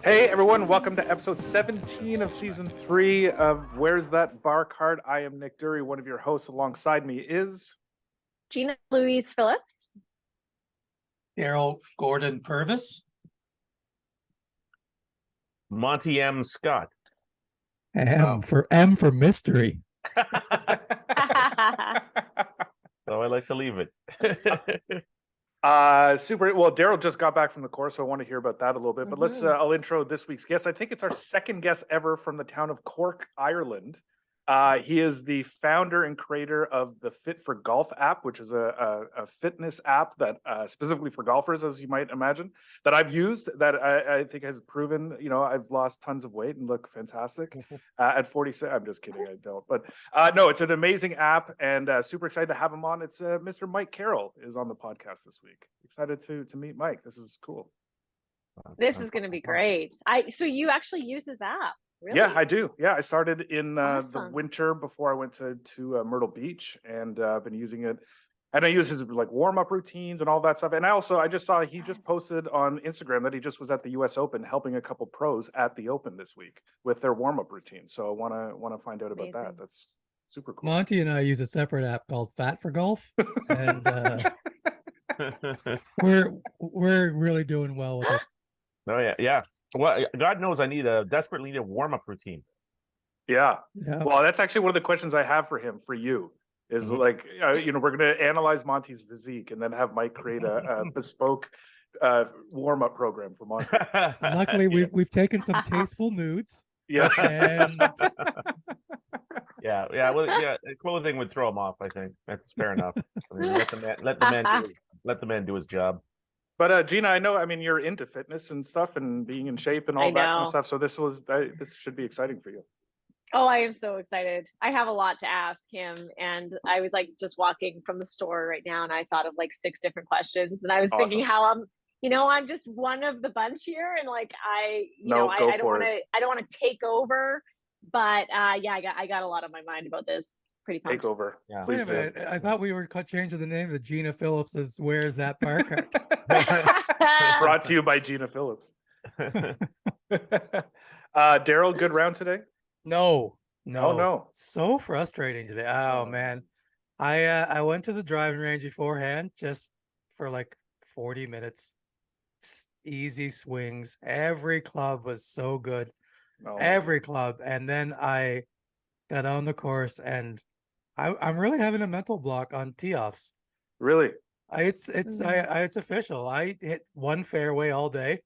Hey everyone, welcome to episode 17 of season 3 of Where's That Bar Card? I am Nick Dury, one of your hosts. Alongside me is Gina Louise Phillips. Carroll Gordon Purvis. Monty M. Scott. M for mystery. So I like to leave it. Super. Well, Daryl just got back from the course, so I want to hear about that a little bit. But let's I'll intro this week's guest. I think it's our second guest ever from the town of Cork, Ireland. He is the founder and creator of the Fit for Golf app, which is a fitness app that specifically for golfers, as you might imagine, that I've used, that I think has proven, I've lost tons of weight and look fantastic at 46. I'm just kidding, I don't. But no, it's an amazing app, and super excited to have him on. It's Mr. Mike Carroll is on the podcast this week. Excited to meet Mike. This is cool. This is going to be great. So you actually use his app? Really? Yeah, I do. Yeah, I started in the Awesome. winter before I went to Myrtle Beach, and I've been using it. And I use his like warm-up routines and all that stuff. And I just saw he just posted on Instagram that he just was at the US Open helping a couple pros at the Open this week with their warm-up routine. So I want to find out about that. That's super cool. Monty and I use a separate app called Fat for Golf, and we're really doing well with it. Oh yeah. Well, God knows I desperately need a warm-up routine. Yeah. Yeah. Well, that's actually one of the questions I have for you. Is like, we're going to analyze Monty's physique and then have Mike create a bespoke warm-up program for Monty. Luckily, we've taken some tasteful nudes. Yeah. And yeah. Well, clothing would throw him off. I think that's fair enough. I mean, let the man do his job. But Gina, I know, you're into fitness and stuff and being in shape and all that kind of stuff. So this should be exciting for you. Oh, I am so excited. I have a lot to ask him. And I was like just walking from the store right now and I thought of like 6 different questions. And I was thinking how I'm just one of the bunch here. And like, I don't want to take over, but I got a lot on my mind about this. Pretty pumped. Take over. Yeah. wait a minute, I thought we were changing the name to Gina Phillips's Where's That Bar Card? Brought to you by Gina Phillips. Daryl, good round today? No. Oh, no. So frustrating today. Oh man. I went to the driving range beforehand just for like 40 minutes. Easy swings. Every club was so good. Every club. And then I got on the course and I'm really having a mental block on tee-offs. Really? It's official. I hit one fairway all day.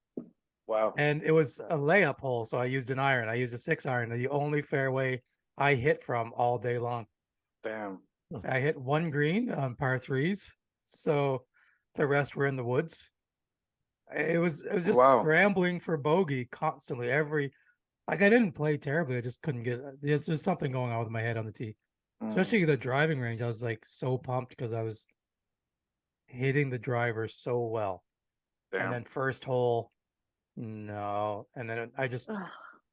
Wow. And it was a layup hole, so I used an iron. I used a 6-iron, the only fairway I hit from all day long. Damn. I hit one green on par 3s, so the rest were in the woods. It was just scrambling for bogey constantly. I didn't play terribly. I just couldn't get. There's something going on with my head on the tee, especially the driving range. I was like so pumped because I was hitting the driver so well. Damn. And then first hole, no. And then I just,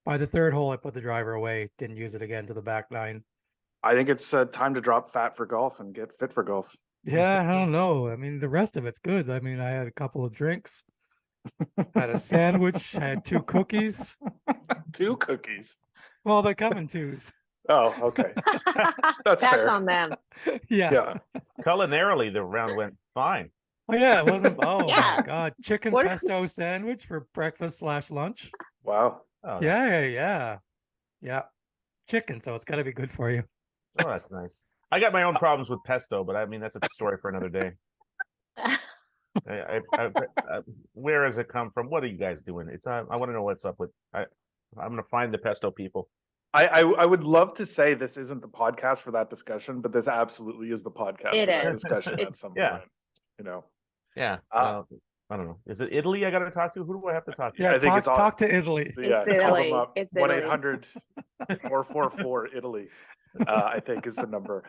by the third hole, I put the driver away, didn't use it again to the back 9. I think it's time to drop fat for golf and get fit for golf. Yeah, I don't know. The rest of it's good. I had a couple of drinks, had a sandwich, I had 2 cookies. 2 cookies? Well, they come in 2s. Oh, okay. That's fair. on them. Yeah. Culinarily, the round went fine. Oh yeah, it wasn't. Oh Yeah. my God, chicken pesto sandwich for breakfast/lunch. Wow. Oh, Yeah. Chicken, so it's got to be good for you. Oh, that's nice. I got my own problems with pesto, but that's a story for another day. Where does it come from? What are you guys doing? I want to know what's up with. I'm going to find the pesto people. I would love to say this isn't the podcast for that discussion, but this absolutely is the podcast for that discussion at some point. Yeah. I don't know. Is it Italy I got to talk to? Who do I have to talk to? Yeah, I think talk to Italy. Yeah, it's Italy. Call them up. It's 1-800-444 Italy. I think is the number.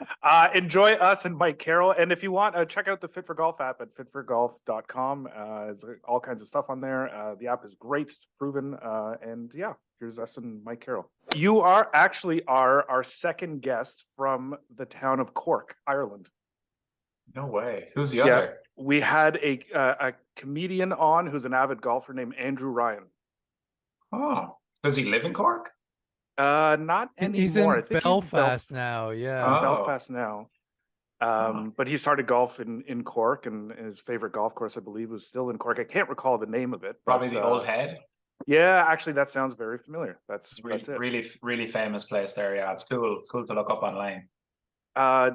Enjoy us and Mike Carroll. And if you want, check out the Fit for Golf app at fitforgolf.com. There's all kinds of stuff on there. The app is great, it's proven. And yeah, here's us and Mike Carroll. You are actually our second guest from the town of Cork, Ireland. No way. Who's the other? We had a comedian on who's an avid golfer named Andrew Ryan. Oh, does he live in Cork? Not And anymore. he's in I think Belfast now. He's in Yeah. Oh. Belfast now. But he started golf in Cork, and his favorite golf course, I believe, was still in Cork. I can't recall the name of it. Probably but, the Old Head. Yeah, actually, that sounds very familiar. That's Really, it. really famous place there. Yeah, it's cool. It's cool to look up online.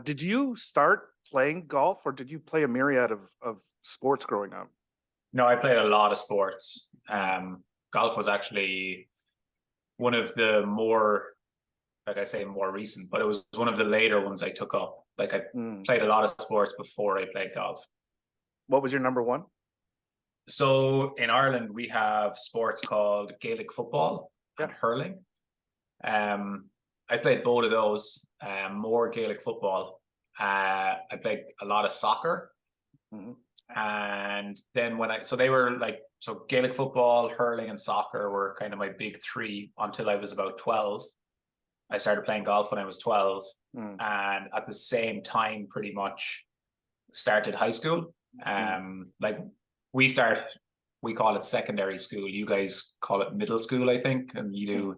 Did you start playing golf, or did you play a myriad of sports growing up? No, I played a lot of sports. Golf was actually one of the more, like I say, more recent, but it was one of the later ones I took up. Like I played a lot of sports before I played golf. What was your number one? So in Ireland, we have sports called Gaelic football and hurling. I played both of those, more Gaelic football. I played a lot of soccer. And then they were like, so Gaelic football, hurling, and soccer were kind of my big three until I was about 12. I started playing golf when I was 12. And at the same time, pretty much started high school. Like we call it secondary school. You guys call it middle school, I think. And you do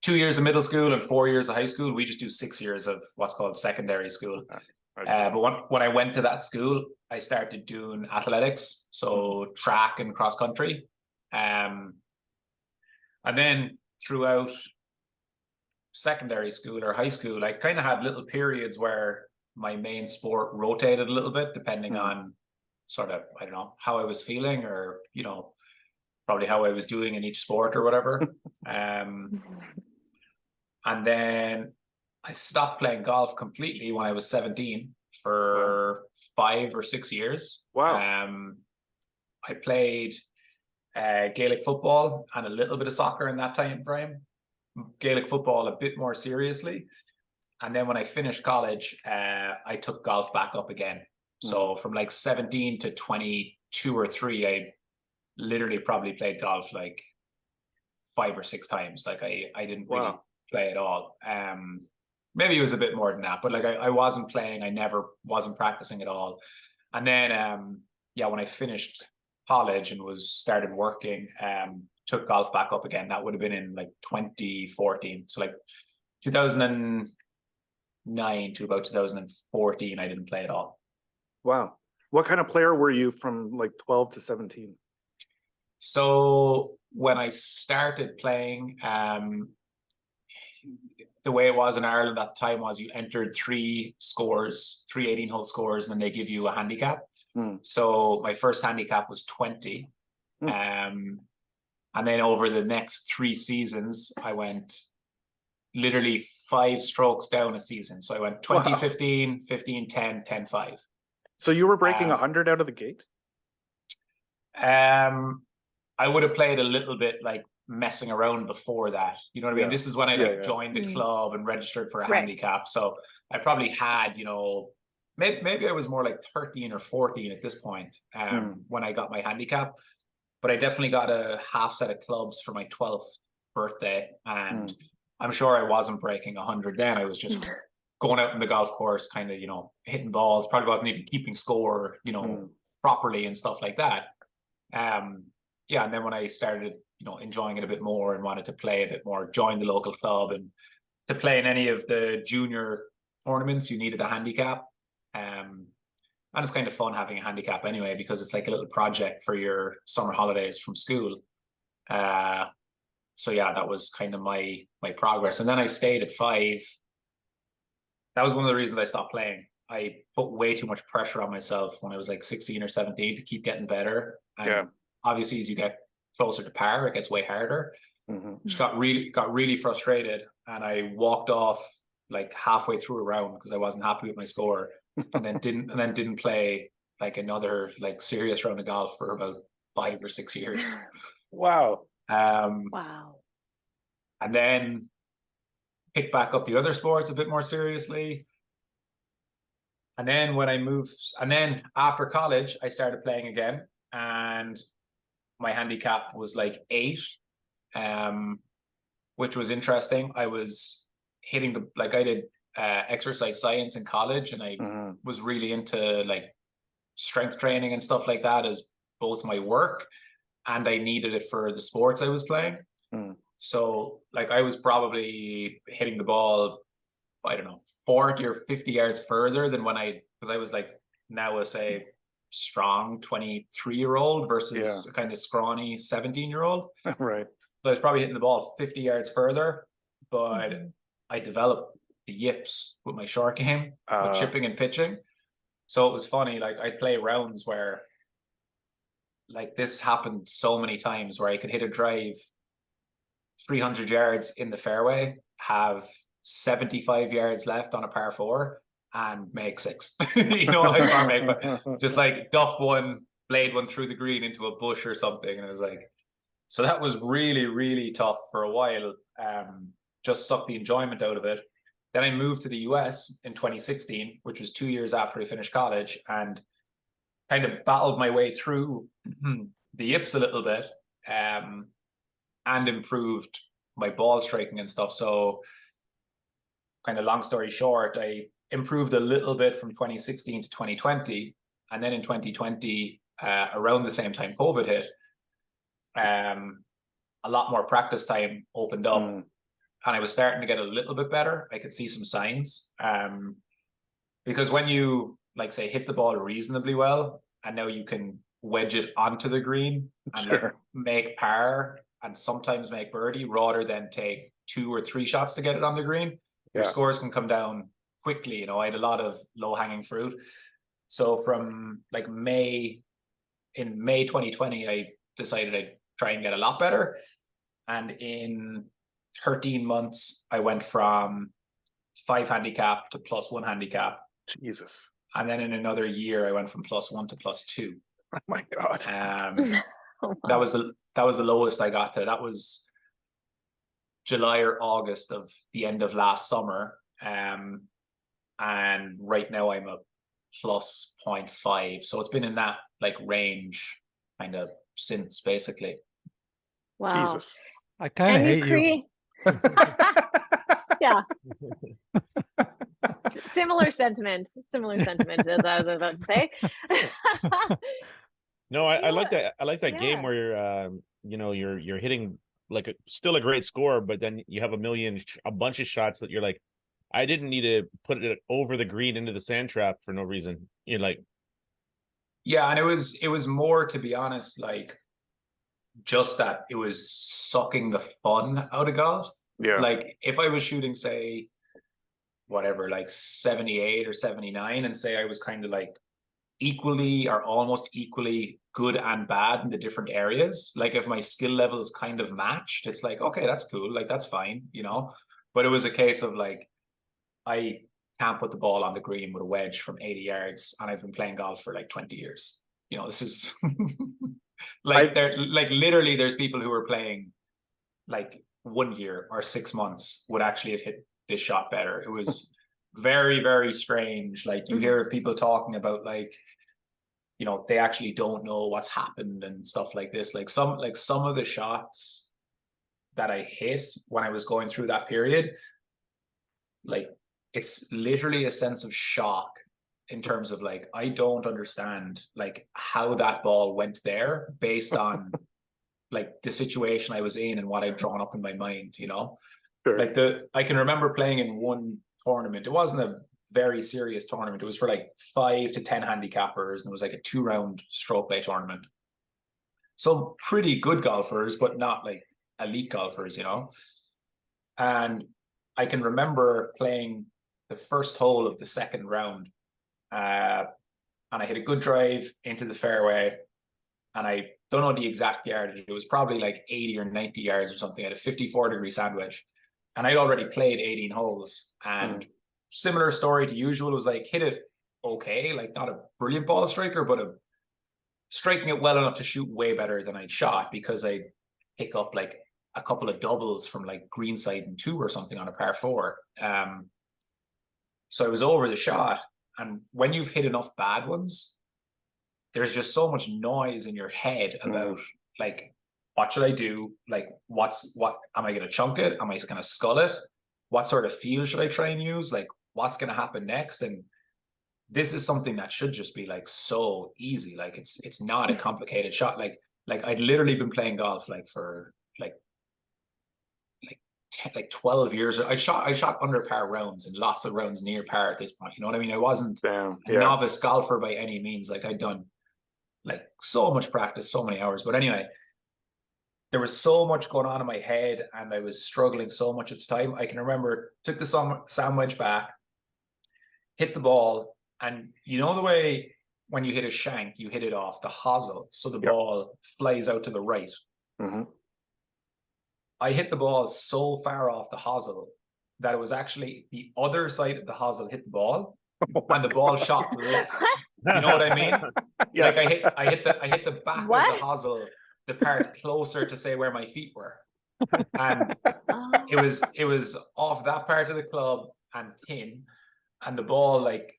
2 years of middle school and 4 years of high school. We just do 6 years of what's called secondary school. But when I went to that school, I started doing athletics, so track and cross country. And then throughout secondary school or high school, I kind of had little periods where my main sport rotated a little bit, depending on sort of, I don't know, how I was feeling, or, you know, probably how I was doing in each sport or whatever. And then I stopped playing golf completely when I was 17 for 5 or 6 years. Wow. I played Gaelic football and a little bit of soccer in that time frame. Gaelic football a bit more seriously. And then when I finished college, I took golf back up again. So from like 17 to 22 or 3, I literally probably played golf like 5 or 6 times. Like I didn't really play at all. Maybe it was a bit more than that, but like I wasn't playing. I never wasn't practicing at all. And then, when I finished college and started working, took golf back up again. That would have been in like 2014. So like 2009 to about 2014, I didn't play at all. Wow. What kind of player were you from like 12 to 17? So when I started playing, the way it was in Ireland at the time was you entered 3 18-hole scores, and then they give you a handicap. So my first handicap was 20. And then over the next 3 seasons, I went literally 5 strokes down a season. So I went 20, 15, 15, 10, 10, 5. So you were breaking 100 out of the gate? I would have played a little bit like messing around before that. You know what I mean? This is when I joined the club and registered for a handicap. So I probably had, you know, maybe I was more like 13 or 14 at this point when I got my handicap. But I definitely got a half set of clubs for my 12th birthday. And I'm sure I wasn't breaking 100 then. I was just going out in the golf course, kind of, you know, hitting balls. Probably wasn't even keeping score, you know, properly and stuff like that. And then when I started, you know, enjoying it a bit more and wanted to play a bit more, joined the local club, and to play in any of the junior tournaments, you needed a handicap. And it's kind of fun having a handicap anyway, because it's like a little project for your summer holidays from school. So yeah, that was kind of my progress. And then I stayed at 5. That was one of the reasons I stopped playing. I put way too much pressure on myself when I was like 16 or 17 to keep getting better. And obviously, as you get closer to par, it gets way harder. Just got really frustrated, and I walked off like halfway through a round because I wasn't happy with my score, and then didn't play like another like serious round of golf for about 5 or 6 years. Wow. Wow. And then picked back up the other sports a bit more seriously. And then after college, I started playing again, and my handicap was like 8, which was interesting. I was hitting I did exercise science in college, and I was really into like strength training and stuff like that as both my work, and I needed it for the sports I was playing. So like I was probably hitting the ball, I don't know, 40 or 50 yards further than because I was like now say strong 23-year-old versus a kind of scrawny 17-year-old. Right. So I was probably hitting the ball 50 yards further, but I developed the yips with my short game, with chipping and pitching. So it was funny, like I'd play rounds where like this happened so many times where I could hit a drive 300 yards in the fairway, have 75 yards left on a par 4 and make 6. You know, like, or make just like duff one, blade one through the green into a bush or something. And it was like, so that was really, really tough for a while. Just sucked the enjoyment out of it. Then I moved to the US in 2016, which was 2 years after I finished college, and kind of battled my way through the yips a little bit, and improved my ball striking and stuff. So kind of long story short, I improved a little bit from 2016 to 2020. And then in 2020, around the same time COVID hit, a lot more practice time opened up, and I was starting to get a little bit better. I could see some signs, because when you like say hit the ball reasonably well, and now you can wedge it onto the green and like make par and sometimes make birdie rather than take 2 or 3 shots to get it on the green, your scores can come down quickly. You know, I had a lot of low hanging fruit. So from like May 2020, I decided I'd try and get a lot better. And in 13 months, I went from 5 handicap to +1 handicap. Jesus. And then in another year, I went from +1 to +2. Oh my God. That was the lowest I got to. That was July or August of the end of last summer. And right now I'm a +0.5. So it's been in that like range kind of since basically. Wow. Jesus. I kind of hate you. Yeah. Similar sentiment as I was about to say. No, I like that. I like that Yeah. game where you're hitting like still a great score, but then you have a bunch of shots that you're like, I didn't need to put it over the green into the sand trap for no reason. You're like, yeah, and it was more, to be honest, like just that it was sucking the fun out of golf. Yeah. Like if I was shooting, say, whatever, like 78 or 79, and say I was kind of like equally or almost equally good and bad in the different areas, like if my skill level is kind of matched, it's like, okay, that's cool, like that's fine, you know. But it was a case of like, I can't put the ball on the green with a wedge from 80 yards, and I've been playing golf for like 20 years. You know, this is like literally there's people who are playing like 1 year or 6 months would actually have hit this shot better. It was very, very strange. Like you hear of people talking about like, you know, they actually don't know what's happened and stuff like this. Like some of the shots that I hit when I was going through that period, like it's literally a sense of shock in terms of like, I don't understand like how that ball went there based on like the situation I was in and what I'd drawn up in my mind, you know. Sure. Like I can remember playing in one tournament. It wasn't a very serious tournament. It was for like 5 to 10 handicappers, and it was like a 2-round stroke play tournament. So pretty good golfers, but not like elite golfers, you know. And I can remember playing the first hole of the second round, and I hit a good drive into the fairway, and I don't know the exact yardage. It was probably like 80 or 90 yards or something. I had a 54-degree sandwich, and I'd already played 18 holes. And similar story to usual, was like hit it okay, like not a brilliant ball striker, but striking it well enough to shoot way better than I'd shot, because I pick up like a couple of doubles from like greenside and 2 or something on a par 4. So I was over the shot, and when you've hit enough bad ones, there's just so much noise in your head about like, what should I do? Like, what am I going to chunk it? Am I going to scull it? What sort of feel should I try and use? Like, what's going to happen next? And this is something that should just be like so easy. Like it's not a complicated shot. Like I'd literally been playing golf like for like like 12 years. I shot under par rounds and lots of rounds near par at this point. You know what I mean? I wasn't a novice golfer by any means. Like I'd done like so much practice, so many hours. But anyway, there was so much going on in my head and I was struggling so much at the time. I can remember took the sand wedge back, hit the ball, and you know the way when you hit a shank, you hit it off the hosel, so the ball flies out to the right. I hit the ball so far off the hosel that it was actually the other side of the hosel hit the ball, and the ball shot left. You know what I mean? Like I hit the back of the hosel, the part closer to say where my feet were, and it was off that part of the club and thin, and the ball like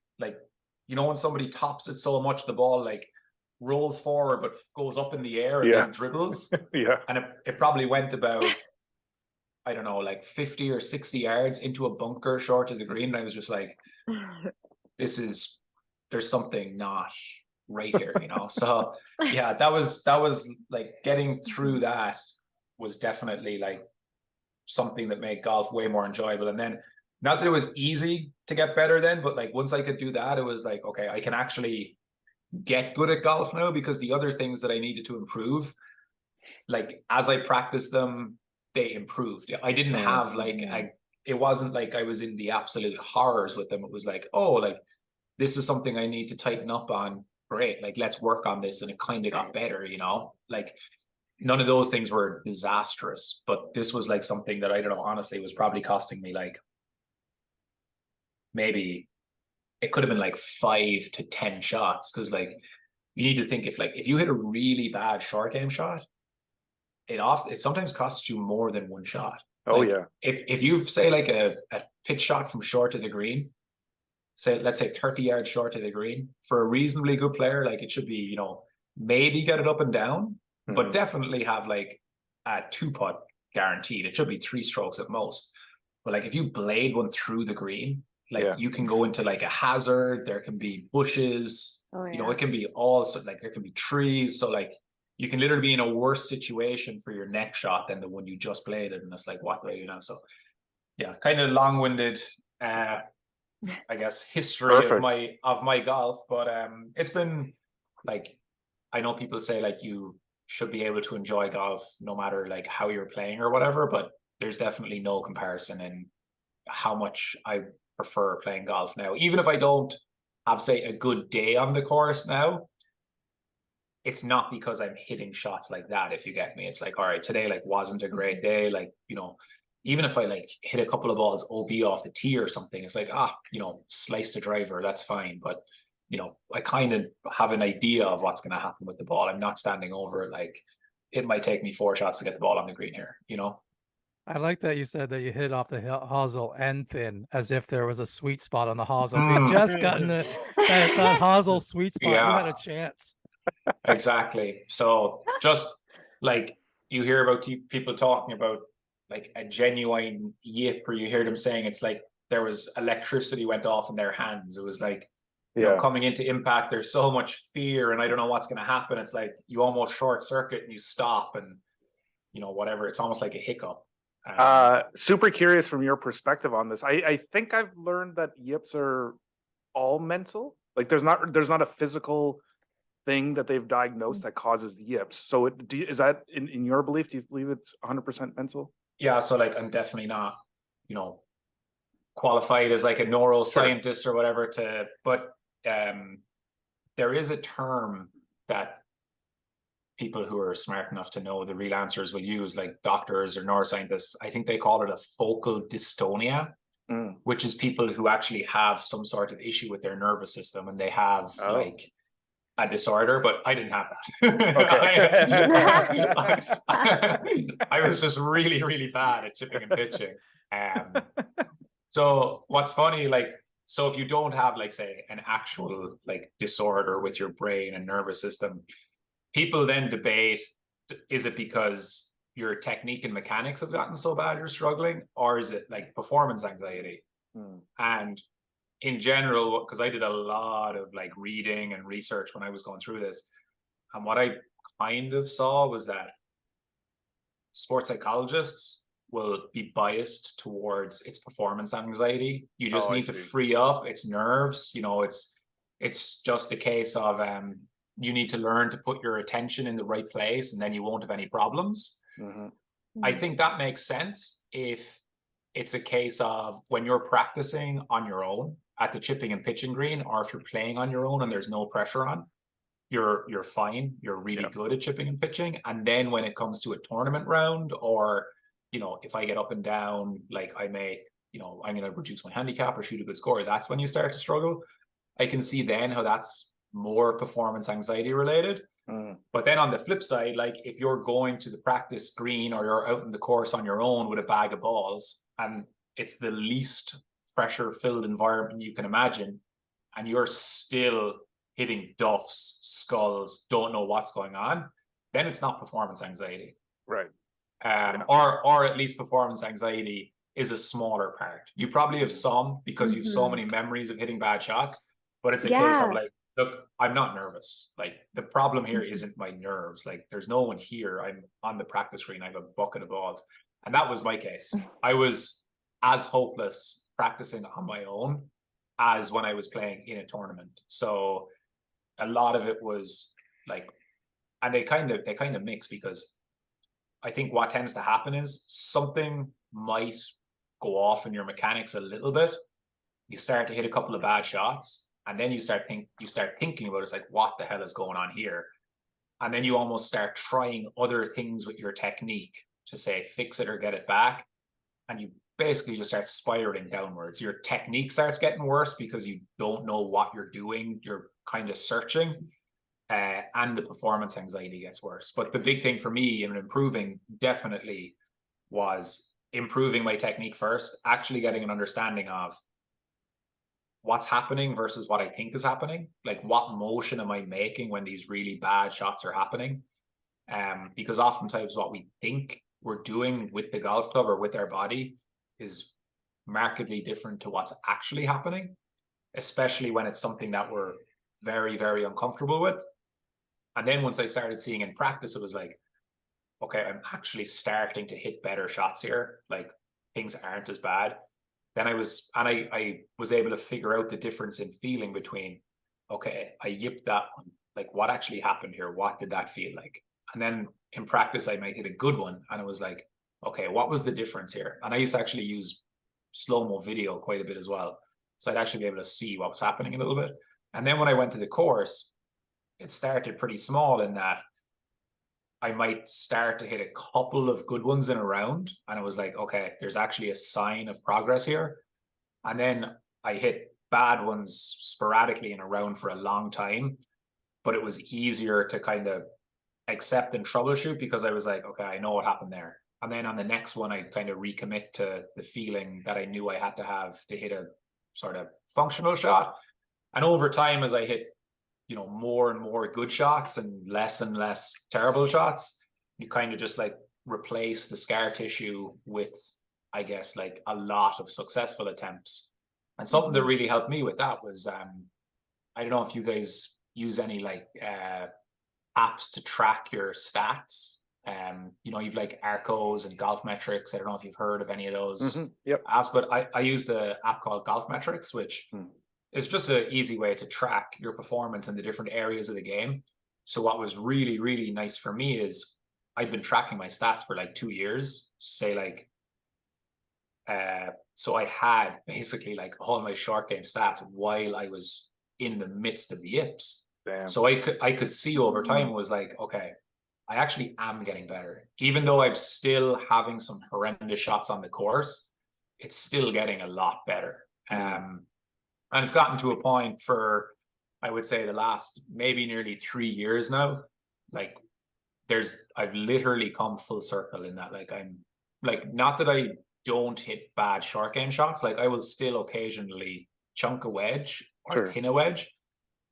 you know when somebody tops it so much the ball like rolls forward but goes up in the air and then dribbles. And it probably went about, I don't know, like 50 or 60 yards into a bunker short of the green. And I was just like, there's something not right here, you know? So yeah, that was like getting through that was definitely like something that made golf way more enjoyable. And then not that it was easy to get better then, but like once I could do that, it was like, okay, I can actually get good at golf now, because the other things that I needed to improve, like as I practiced them, they improved. I didn't have like it wasn't like I was in the absolute horrors with them. It was like, oh, like this is something I need to tighten up on. Great, like let's work on this, and it kind of got better, you know. Like none of those things were disastrous, but this was like something that I don't know, honestly, was probably costing me like maybe it could have been like 5 to 10 shots, because like you need to think if you hit a really bad short game shot, it sometimes costs you more than one shot. If you say like a pitch shot from short to the green, say let's say 30 yards short to the green, for a reasonably good player, like it should be, you know, maybe get it up and down, but definitely have like a 2-putt guaranteed. It should be 3 strokes at most. But like if you blade one through the green, like you can go into like a hazard, there can be bushes, you know, it can be also like there can be trees. So like you can literally be in a worse situation for your next shot than the one you just bladed. And it's like, what way, you know? So yeah, kind of long-winded, I guess, history of my golf. But it's been like, I know people say like you should be able to enjoy golf no matter like how you're playing or whatever, but there's definitely no comparison in how much I prefer playing golf now. Even if I don't have, say, a good day on the course now, it's not because I'm hitting shots like that, if you get me. It's like, all right, today like wasn't a great day. Like, you know, even if I like hit a couple of balls OB off the tee or something, it's like, you know, slice the driver, that's fine. But, you know, I kind of have an idea of what's going to happen with the ball. I'm not standing over it like it might take me 4 shots to get the ball on the green here, you know? I like that you said that you hit it off the hosel and thin, as if there was a sweet spot on the hosel. If you just gotten that hosel sweet spot, you had a chance. Exactly. So just like you hear about people talking about like a genuine yip, or you hear them saying it's like there was electricity went off in their hands. It was like, you know, coming into impact, there's so much fear and I don't know what's going to happen. It's like you almost short circuit and you stop and, you know, whatever. It's almost like a hiccup. Super curious from your perspective on this. I think I've learned that yips are all mental. Like there's not a physical thing that they've diagnosed that causes the yips. So is that in your belief? Do you believe it's 100% mental? Yeah. So like I'm definitely not, you know, qualified as like a neuroscientist or whatever but there is a term that people who are smart enough to know the real answers will use, like doctors or neuroscientists. I think they call it a focal dystonia, which is people who actually have some sort of issue with their nervous system and they have like a disorder, but I didn't have that. I was just really, really bad at chipping and pitching. So what's funny, like, so if you don't have like, say, an actual like disorder with your brain and nervous system, people then debate, is it because your technique and mechanics have gotten so bad you're struggling, or is it like performance anxiety? And in general, because I did a lot of like reading and research when I was going through this, and what I kind of saw was that sports psychologists will be biased towards its performance anxiety. You just need to see. free up its nerves. You know, it's just a case of you need to learn to put your attention in the right place, and then you won't have any problems. I think that makes sense if it's a case of when you're practicing on your own at the chipping and pitching green, or if you're playing on your own and there's no pressure on, you're fine. You're really good at chipping and pitching. And then when it comes to a tournament round, or, you know, if I get up and down, like I may, you know, I'm going to reduce my handicap or shoot a good score, that's when you start to struggle. I can see then how that's more performance anxiety related. But then on the flip side, like if you're going to the practice green or you're out in the course on your own with a bag of balls, and it's the least pressure filled environment you can imagine, and you're still hitting duffs, skulls, don't know what's going on, then it's not performance anxiety. Right. Or at least performance anxiety is a smaller part. You probably have some because you've so many memories of hitting bad shots, but it's a case of like, look, I'm not nervous. Like the problem here isn't my nerves. Like there's no one here. I'm on the practice green. I have a bucket of balls. And that was my case. I was as hopeless practicing on my own as when I was playing in a tournament. So a lot of it was like, and they kind of mix, because I think what tends to happen is something might go off in your mechanics a little bit. You start to hit a couple of bad shots, and then you start thinking about it. It's like, what the hell is going on here? And then you almost start trying other things with your technique to say fix it or get it back, and you basically just start spiraling downwards. Your technique starts getting worse because you don't know what you're doing. You're kind of searching, and the performance anxiety gets worse. But the big thing for me in improving definitely was improving my technique first, actually getting an understanding of what's happening versus what I think is happening. Like, what motion am I making when these really bad shots are happening? Because oftentimes what we think we're doing with the golf club or with our body is markedly different to what's actually happening, especially when it's something that we're very, very uncomfortable with. And then once I started seeing in practice, it was like, okay, I'm actually starting to hit better shots here. Like things aren't as bad. Then I was able to figure out the difference in feeling between, okay, I yipped that one. Like what actually happened here? What did that feel like? And then in practice, I might hit a good one. And it was like, okay, what was the difference here? And I used to actually use slow-mo video quite a bit as well. So I'd actually be able to see what was happening a little bit. And then when I went to the course, it started pretty small in that I might start to hit a couple of good ones in a round. And it was like, okay, there's actually a sign of progress here. And then I hit bad ones sporadically in a round for a long time. But it was easier to kind of accept and troubleshoot because I was like, okay, I know what happened there. And then on the next one, I kind of recommit to the feeling that I knew I had to have to hit a sort of functional shot. And over time, as I hit, you know, more and more good shots and less terrible shots, you kind of just like replace the scar tissue with, I guess, like a lot of successful attempts. And something that really helped me with that was, I don't know if you guys use any like apps to track your stats. You know, you've like Arcos and Golf Metrics. I don't know if you've heard of any of those apps, but I use the app called Golf Metrics, which is just an easy way to track your performance in the different areas of the game. So what was really, really nice for me is I've been tracking my stats for like 2 years, say like, so I had basically like all my short game stats while I was in the midst of the yips. Damn. So I could see over time was like, okay, I actually am getting better. Even though I'm still having some horrendous shots on the course, it's still getting a lot better. And it's gotten to a point for, I would say, the last maybe nearly 3 years now. Like I've literally come full circle in that. Like I'm like, not that I don't hit bad short game shots. Like I will still occasionally chunk a wedge or thin a wedge,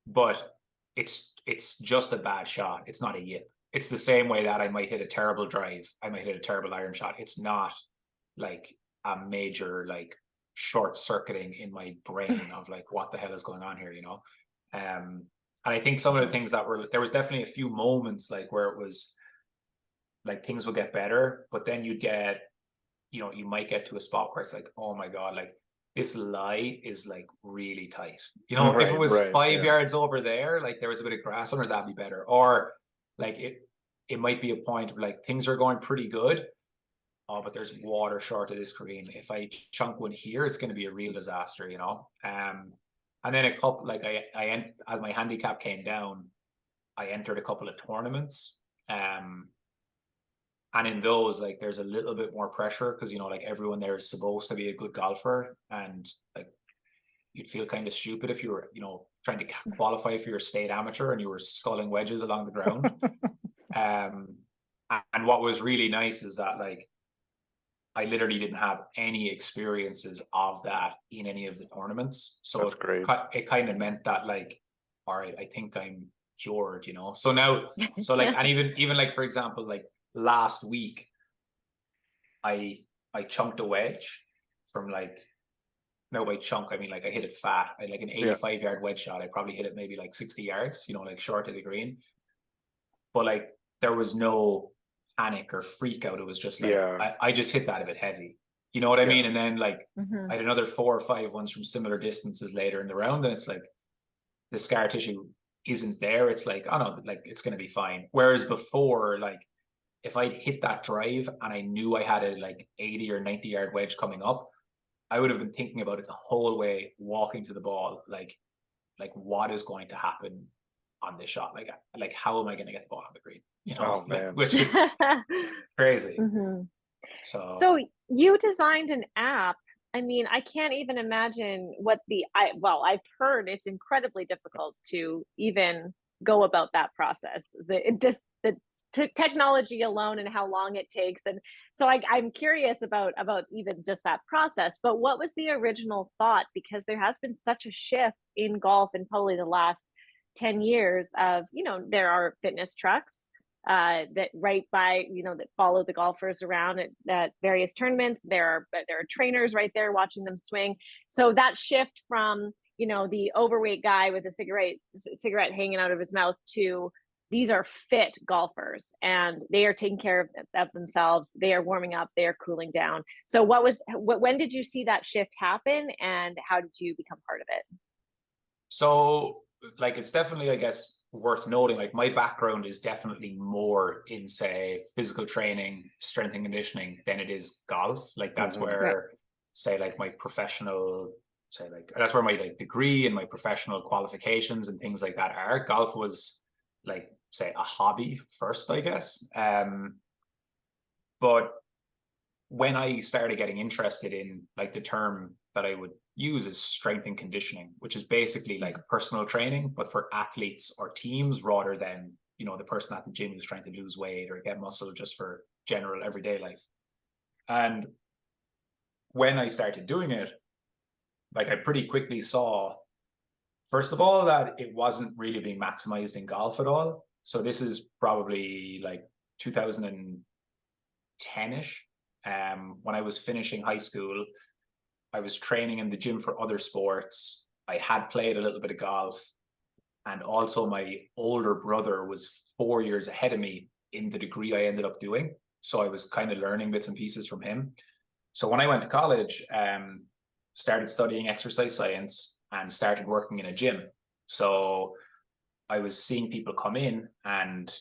but it's just a bad shot. It's not a yip. It's the same way that I might hit a terrible drive. I might hit a terrible iron shot. It's not like a major like short circuiting in my brain of like, what the hell is going on here, you know? And I think some of the things that there was definitely a few moments like where it was like things would get better, but then you'd get, you know, you might get to a spot where it's like, oh my God, like this lie is like really tight. You know, if it was 5 yards over there, like there was a bit of grass under, that'd be better. Or like it might be a point of like things are going pretty good. Oh, but there's water short of this green. If I chunk one here, it's going to be a real disaster, you know. And then a couple, like as my handicap came down, I entered a couple of tournaments. And in those, like, there's a little bit more pressure because, you know, like everyone there is supposed to be a good golfer, and like you'd feel kind of stupid if you were, you know, trying to qualify for your state amateur and you were sculling wedges along the ground. And what was really nice is that, like, I literally didn't have any experiences of that in any of the tournaments. So that's great. It kind of meant that, like, all right, I think I'm cured, you know. So now, so like, and even like, for example, like last week, I chunked a wedge from like, no, by chunk, I mean like I hit it fat. I like an 85-yard wedge shot. I probably hit it maybe like 60 yards, you know, like short of the green. But like there was no panic or freak out. It was just like I just hit that a bit heavy. You know what I mean? And then like I had another 4 or 5 ones from similar distances later in the round, and it's like the scar tissue isn't there. It's like, oh no, like it's gonna be fine. Whereas before, like if I'd hit that drive and I knew I had a like 80 or 90-yard wedge coming up, I would have been thinking about it the whole way walking to the ball, like what is going to happen on this shot? Like how am I going to get the ball on the green? You know, which is crazy. So you designed an app. I mean, I can't even imagine what I've heard it's incredibly difficult to even go about that process. The technology alone and how long it takes. And so I'm curious about even just that process. But what was the original thought? Because there has been such a shift in golf in probably the last 10 years of, you know, there are fitness trucks that right by, you know, that follow the golfers around at various tournaments. There are trainers right there watching them swing. So that shift from, you know, the overweight guy with a cigarette hanging out of his mouth to these are fit golfers and they are taking care of themselves. They are warming up, they are cooling down. So when did you see that shift happen, and how did you become part of it? So like, it's definitely, I guess, worth noting, like my background is definitely more in, say, physical training, strength and conditioning than it is golf. Like that's where, say, like my professional, say, like that's where my like degree and my professional qualifications and things like that are. Golf was like, say, a hobby first, I guess. But when I started getting interested in, like, the term that I would use is strength and conditioning, which is basically like personal training, but for athletes or teams rather than, you know, the person at the gym who's trying to lose weight or get muscle just for general everyday life. And when I started doing it, like I pretty quickly saw, first of all, that it wasn't really being maximized in golf at all. So this is probably like 2010-ish. When I was finishing high school, I was training in the gym for other sports. I had played a little bit of golf. And also my older brother was 4 years ahead of me in the degree I ended up doing. So I was kind of learning bits and pieces from him. So when I went to college, started studying exercise science and started working in a gym. So I was seeing people come in, and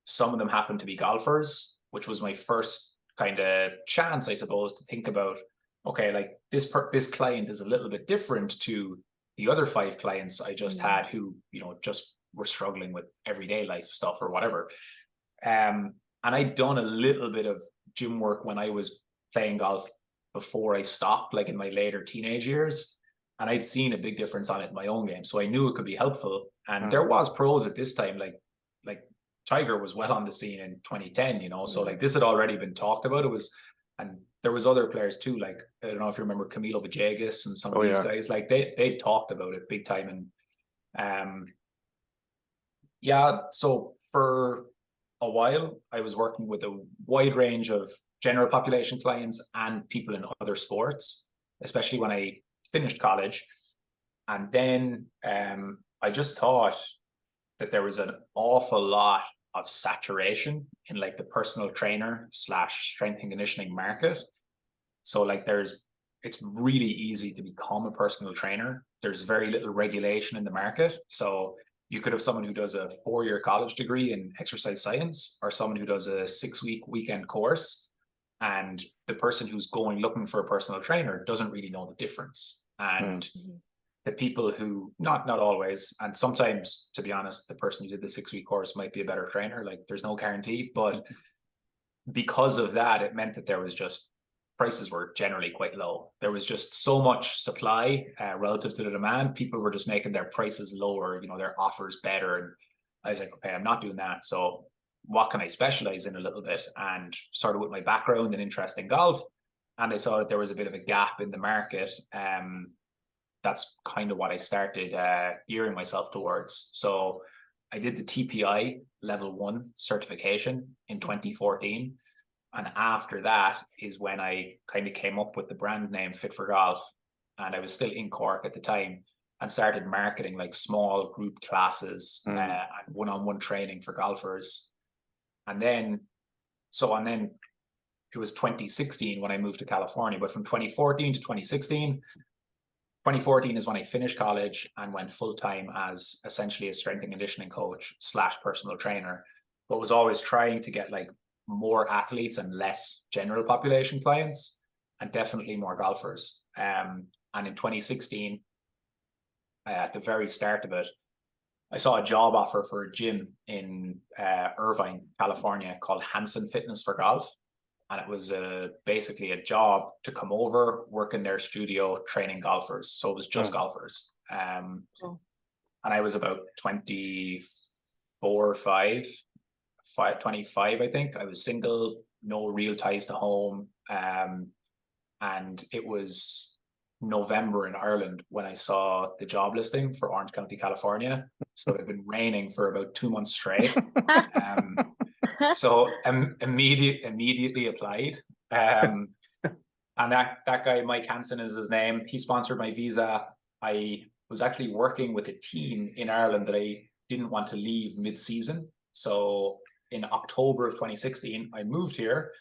some of them happened to be golfers, which was my first kind of chance, I suppose, to think about, okay, like this client is a little bit different to the other 5 clients I just had who, you know, just were struggling with everyday life stuff or whatever. And I'd done a little bit of gym work when I was playing golf before I stopped, like in my later teenage years. And I'd seen a big difference on it in my own game. So I knew it could be helpful. And there was pros at this time, like Tiger was well on the scene in 2010, you know, so like this had already been talked about. It was, and there was other players too, like, I don't know if you remember Camilo Villegas and some of these guys, like they talked about it big time. And so for a while, I was working with a wide range of general population clients and people in other sports, especially when I finished college. And then I just thought that there was an awful lot of saturation in like the personal trainer / strength and conditioning market. So like it's really easy to become a personal trainer. There's very little regulation in the market. So you could have someone who does a 4-year college degree in exercise science, or someone who does a 6-week weekend course. And the person who's going looking for a personal trainer doesn't really know the difference. And the people who, not always, and sometimes, to be honest, the person who did the 6-week course might be a better trainer. Like there's no guarantee, but because of that, it meant that there was just, prices were generally quite low. There was just so much supply relative to the demand. People were just making their prices lower, you know, their offers better. And I was like, okay, I'm not doing that. So what can I specialize in a little bit? And sort of with my background and interest in golf, and I saw that there was a bit of a gap in the market. That's kind of what I started gearing myself towards. So I did the TPI level 1 certification in 2014. And after that is when I kind of came up with the brand name Fit for Golf. And I was still in Cork at the time, and started marketing like small group classes and one-on-one training for golfers. And then it was 2016 when I moved to California. But from 2014 to 2016, 2014 is when I finished college and went full-time as essentially a strength and conditioning coach / personal trainer, but was always trying to get like more athletes and less general population clients, and definitely more golfers. And in 2016, at the very start of it, I saw a job offer for a gym in Irvine, California, called Hanson Fitness for Golf. And it was basically a job to come over, work in their studio, training golfers. So it was just golfers. And I was about 24 or 25, I think. I was single, no real ties to home. And it was November in Ireland when I saw the job listing for Orange County, California. So it had been raining for about 2 months straight. So immediately applied. And that guy, Mike Hansen is his name. He sponsored my visa. I was actually working with a team in Ireland that I didn't want to leave mid-season. So in October of 2016, I moved here.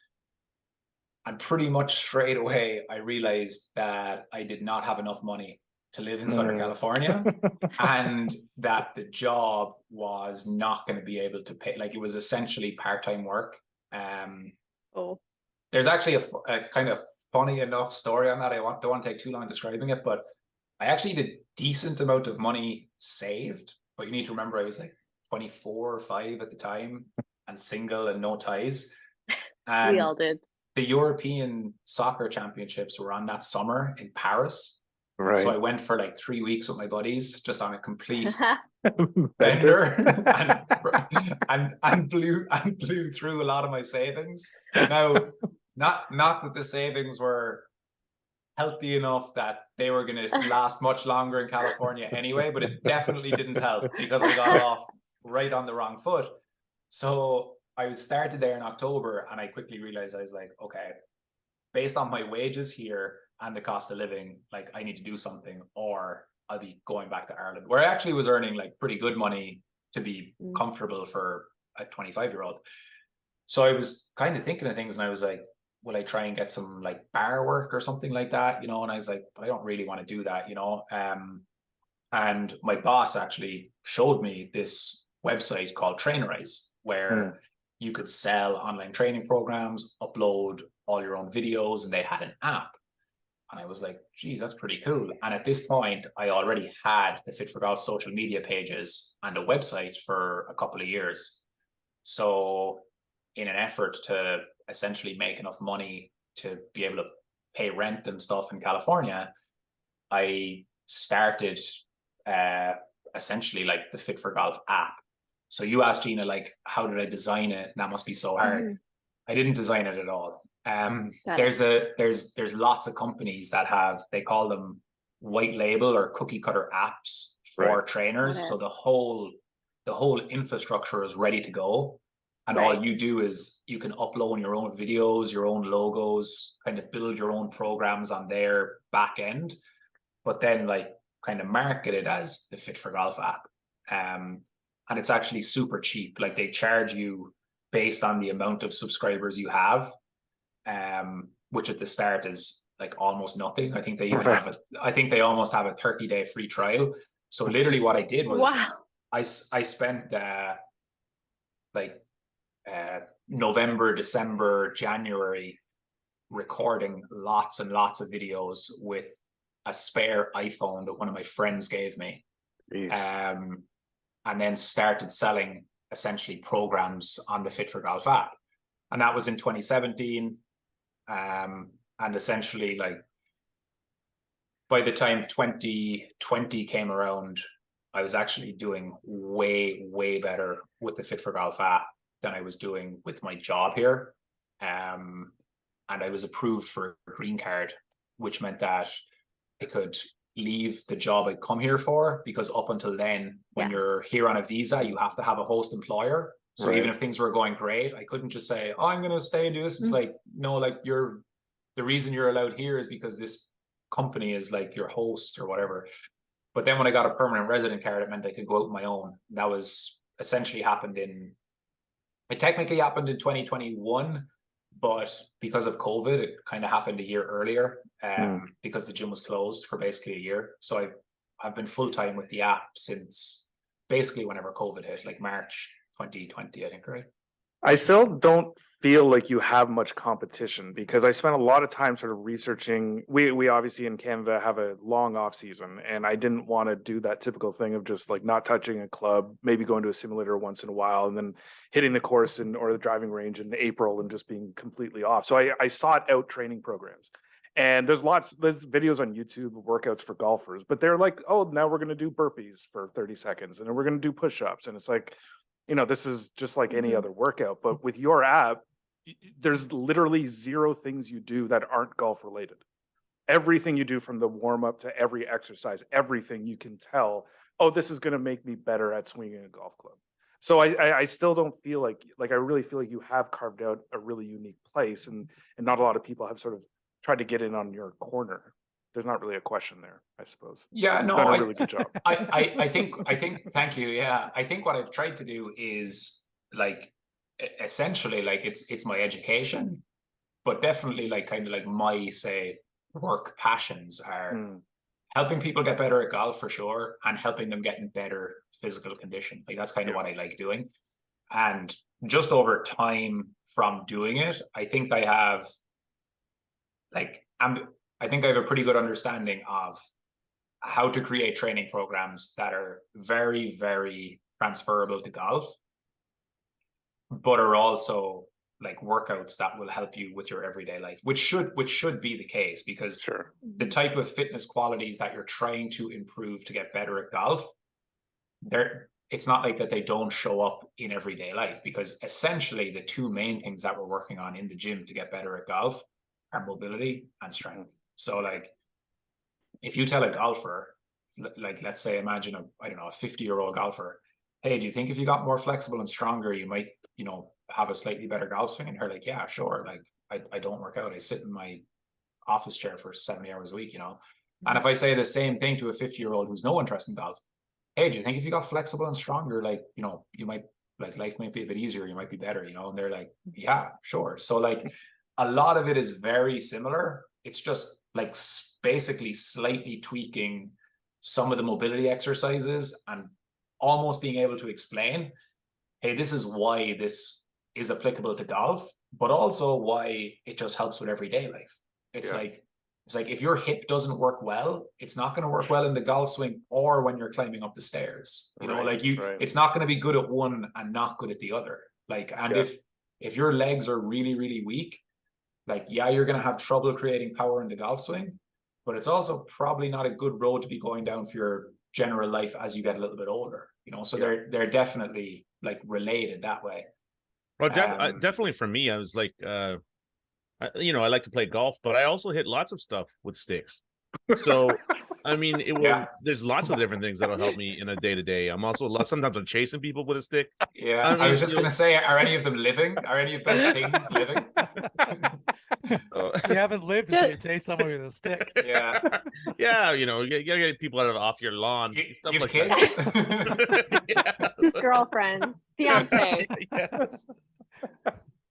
And pretty much straight away, I realized that I did not have enough money to live in Southern California, and that the job was not going to be able to pay. Like, it was essentially part-time work. There's actually a kind of funny enough story on that. Don't want to take too long describing it, but I actually did a decent amount of money saved. But you need to remember, I was like 24 or 5 at the time, and single and no ties. And we all did. The European soccer championships were on that summer in Paris. Right. So I went for like 3 weeks with my buddies, just on a complete bender, and blew through a lot of my savings. Now, not that the savings were healthy enough that they were going to last much longer in California anyway, but it definitely didn't help because I got off right on the wrong foot. So I started there in October, and I quickly realized, I was like, okay, based on my wages here and the cost of living, like, I need to do something, or I'll be going back to Ireland, where I actually was earning like pretty good money to be comfortable for a 25-year-old. So I was kind of thinking of things, and I was like, will I try and get some like bar work or something like that, you know? And I was like, but I don't really want to do that, you know? And my boss actually showed me this website called Trainerize, where you could sell online training programs, upload all your own videos, and they had an app. And I was like, geez, that's pretty cool. And at this point, I already had the Fit for Golf social media pages and a website for a couple of years. So in an effort to essentially make enough money to be able to pay rent and stuff in California, I started essentially like the Fit for Golf app. So you asked Gina, like, how did I design it? That must be so hard. I didn't design it at all. There's lots of companies that have, they call them white label or cookie cutter apps for trainers. So the whole infrastructure is ready to go. And all you do is you can upload your own videos, your own logos, kind of build your own programs on their back end, but then like kind of market it as the Fit for Golf app. And it's actually super cheap. Like, they charge you based on the amount of subscribers you have. which at the start is like almost nothing. I think they even I think they almost have a 30-day free trial. So literally what I did was I spent November, December, January recording lots and lots of videos with a spare iPhone that one of my friends gave me. And then started selling essentially programs on the Fit for Golf app. And that was in 2017. And essentially, like, by the time 2020 came around, I was actually doing way, way better with the Fit for Golf app than I was doing with my job here. And I was approved for a green card, which meant that I could leave the job I'd come here for, because up until then, when you're here on a visa, you have to have a host employer. So even if things were going great, I couldn't just say, oh, I'm going to stay and do this. It's like, no, like the reason you're allowed here is because this company is like your host or whatever. But then when I got a permanent resident card, it meant I could go out on my own. That was essentially it technically happened in 2021, but because of COVID, it kind of happened a year earlier because the gym was closed for basically a year. So I've been full-time with the app since basically whenever COVID hit, like March 2020, I think, right? I still don't feel like you have much competition, because I spent a lot of time sort of researching. We obviously in Canada have a long off season, and I didn't want to do that typical thing of just like not touching a club, maybe going to a simulator once in a while, and then hitting the course or the driving range in April and just being completely off. So I sought out training programs. And there's videos on YouTube of workouts for golfers, but they're like, oh, now we're going to do burpees for 30 seconds and then we're going to do push-ups. And it's like, this is just like any other workout. But with your app, there's literally zero things you do that aren't golf related. Everything you do, from the warm up to every exercise, everything you can tell, oh, this is going to make me better at swinging a golf club. So I still don't feel like I really feel like you have carved out a really unique place, and not a lot of people have sort of tried to get in on your corner. There's not really a question there, I suppose. Yeah, no, done a really good job. I think, thank you. Yeah, I think what I've tried to do is like, essentially, like it's my education, but definitely like kind of like my, say, work passions are helping people get better at golf for sure, and helping them get in better physical condition. Like that's kind of what I like doing. And just over time from doing it, I think I have I think I have a pretty good understanding of how to create training programs that are very, very transferable to golf, but are also like workouts that will help you with your everyday life, which should be the case, because the type of fitness qualities that you're trying to improve to get better at golf, it's not like that they don't show up in everyday life, because essentially the two main things that we're working on in the gym to get better at golf are mobility and strength. So like, if you tell a golfer, like, let's say, imagine a 50-year-old golfer, hey, do you think if you got more flexible and stronger, you might, have a slightly better golf swing? And they're like, yeah, sure. Like, I don't work out. I sit in my office chair for 70 hours a week, And if I say the same thing to a 50-year-old who's no interest in golf, hey, do you think if you got flexible and stronger, like, you might, like, life might be a bit easier, you might be better, and they're like, yeah, sure. So like, a lot of it is very similar. It's just like basically slightly tweaking some of the mobility exercises and almost being able to explain, hey, this is why this is applicable to golf, but also why it just helps with everyday life. It's like if your hip doesn't work well, it's not going to work well in the golf swing or when you're climbing up the stairs. It's not going to be good at one and not good at the other. Like, and if your legs are really, really weak, like, yeah, you're going to have trouble creating power in the golf swing, but it's also probably not a good road to be going down for your general life as you get a little bit older, so they're definitely like related that way. Well, definitely for me, I was like, I like to play golf, but I also hit lots of stuff with sticks. So, I mean, there's lots of different things that'll help me in a day-to-day. I'm also, sometimes I'm chasing people with a stick. Yeah, I was just going to say, are any of them living? Are any of those things living? You haven't lived until you chase someone with a stick. Yeah. Yeah, you gotta get people off your lawn. Stuff you like kids? that. His girlfriend, fiance. Yes.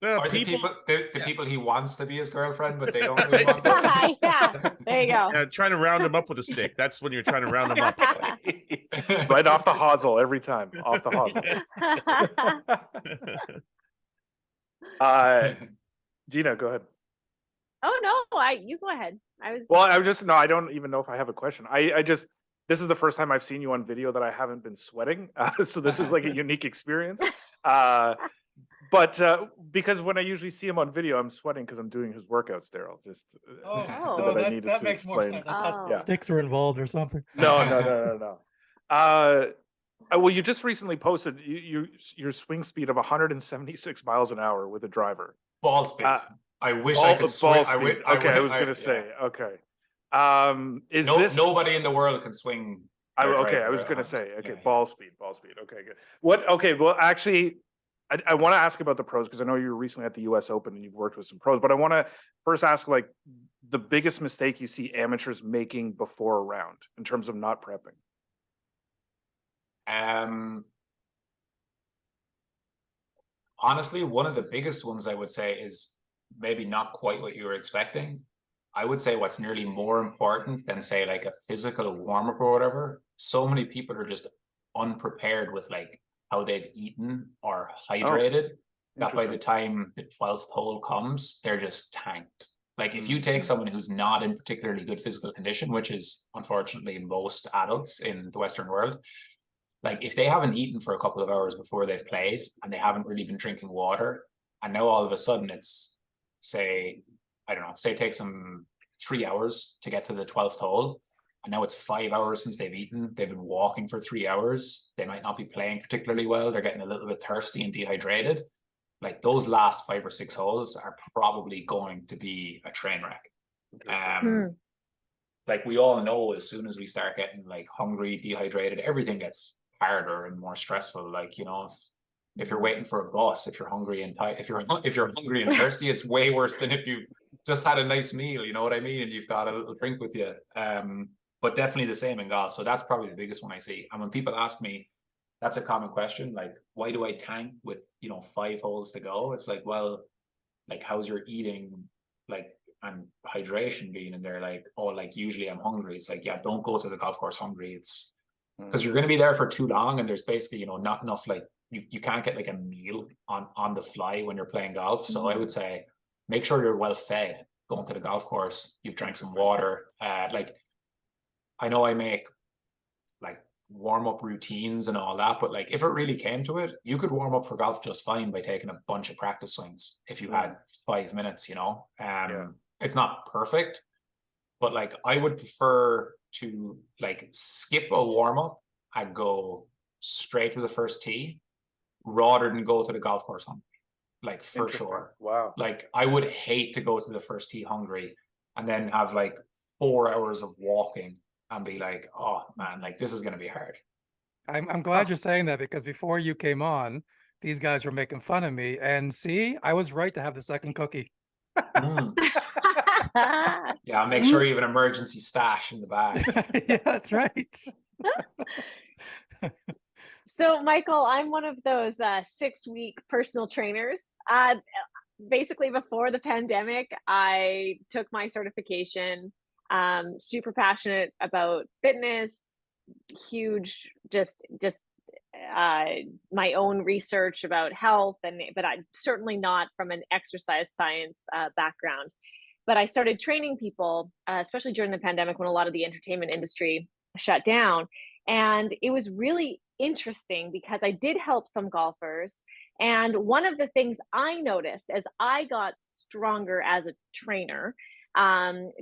Or the people he wants to be his girlfriend, but they don't really want them. Yeah, there you go. Trying to round him up with a stick. That's when you're trying to round him up. Right off the hosel every time. Off the hosel. Gina, go ahead. Oh no, you go ahead. I don't even know if I have a question. This is the first time I've seen you on video that I haven't been sweating. So this is like a unique experience. But because when I usually see him on video, I'm sweating because I'm doing his workouts, Daryl. Just that makes more sense. I thought sticks were involved or something. No. Well, you just recently posted your swing speed of 176 miles an hour with a driver. Ball speed. I wish I could swing. I was going to say. Yeah. Okay. Nobody in the world can swing? I was going to say. Okay, yeah. Ball speed. Okay, good. Okay. Well, actually, I want to ask about the pros because I know you were recently at the U.S. Open and you've worked with some pros. But I want to first ask, like, the biggest mistake you see amateurs making before a round in terms of not prepping. Honestly, one of the biggest ones I would say is maybe not quite what you were expecting. I would say what's nearly more important than, say, like a physical warm-up or whatever. So many people are just unprepared with like how they've eaten or hydrated that by the time the 12th hole comes, they're just tanked. Like if you take someone who's not in particularly good physical condition, which is unfortunately most adults in the Western world, like if they haven't eaten for a couple of hours before they've played and they haven't really been drinking water, and now all of a sudden it's, say it takes them 3 hours to get to the 12th hole, and now it's 5 hours since they've eaten, they've been walking for 3 hours, they might not be playing particularly well, they're getting a little bit thirsty and dehydrated. Like those last 5 or 6 holes are probably going to be a train wreck. Like we all know, as soon as we start getting like hungry, dehydrated, everything gets harder and more stressful. Like, you know, if you're waiting for a bus, if you're hungry and if you're hungry and thirsty, it's way worse than if you've just had a nice meal, you know what I mean, and you've got a little drink with you. But definitely the same in golf. So that's probably the biggest one I see. And when people ask me, that's a common question, like, why do I tank with, 5 holes to go? It's like, well, like, how's your eating, like, and hydration being in there? Like, oh, like, usually I'm hungry. It's like, yeah, don't go to the golf course hungry. It's because you're going to be there for too long, and there's basically, not enough, like, you can't get like a meal on the fly when you're playing golf. So I would say make sure you're well fed going to the golf course. You've drank some water. Like, I know I make like warm-up routines and all that, but like if it really came to it, you could warm up for golf just fine by taking a bunch of practice swings if you had 5 minutes. It's not perfect, but like I would prefer to like skip a warm-up and go straight to the first tee rather than go to the golf course hungry, like, for sure. Wow. Like I would hate to go to the first tee hungry and then have like 4 hours of walking and be like, oh man, like this is going to be hard. I'm glad you're saying that, because before you came on, these guys were making fun of me, and see, I was right to have the second cookie. Yeah, make sure you have an emergency stash in the bag. Yeah, that's right. So, Michael, I'm one of those 6-week personal trainers. Basically, before the pandemic, I took my certification. Super passionate about fitness, huge, just my own research about health, but I'm certainly not from an exercise science background. But I started training people, especially during the pandemic when a lot of the entertainment industry shut down. And it was really interesting because I did help some golfers. And one of the things I noticed as I got stronger as a trainer,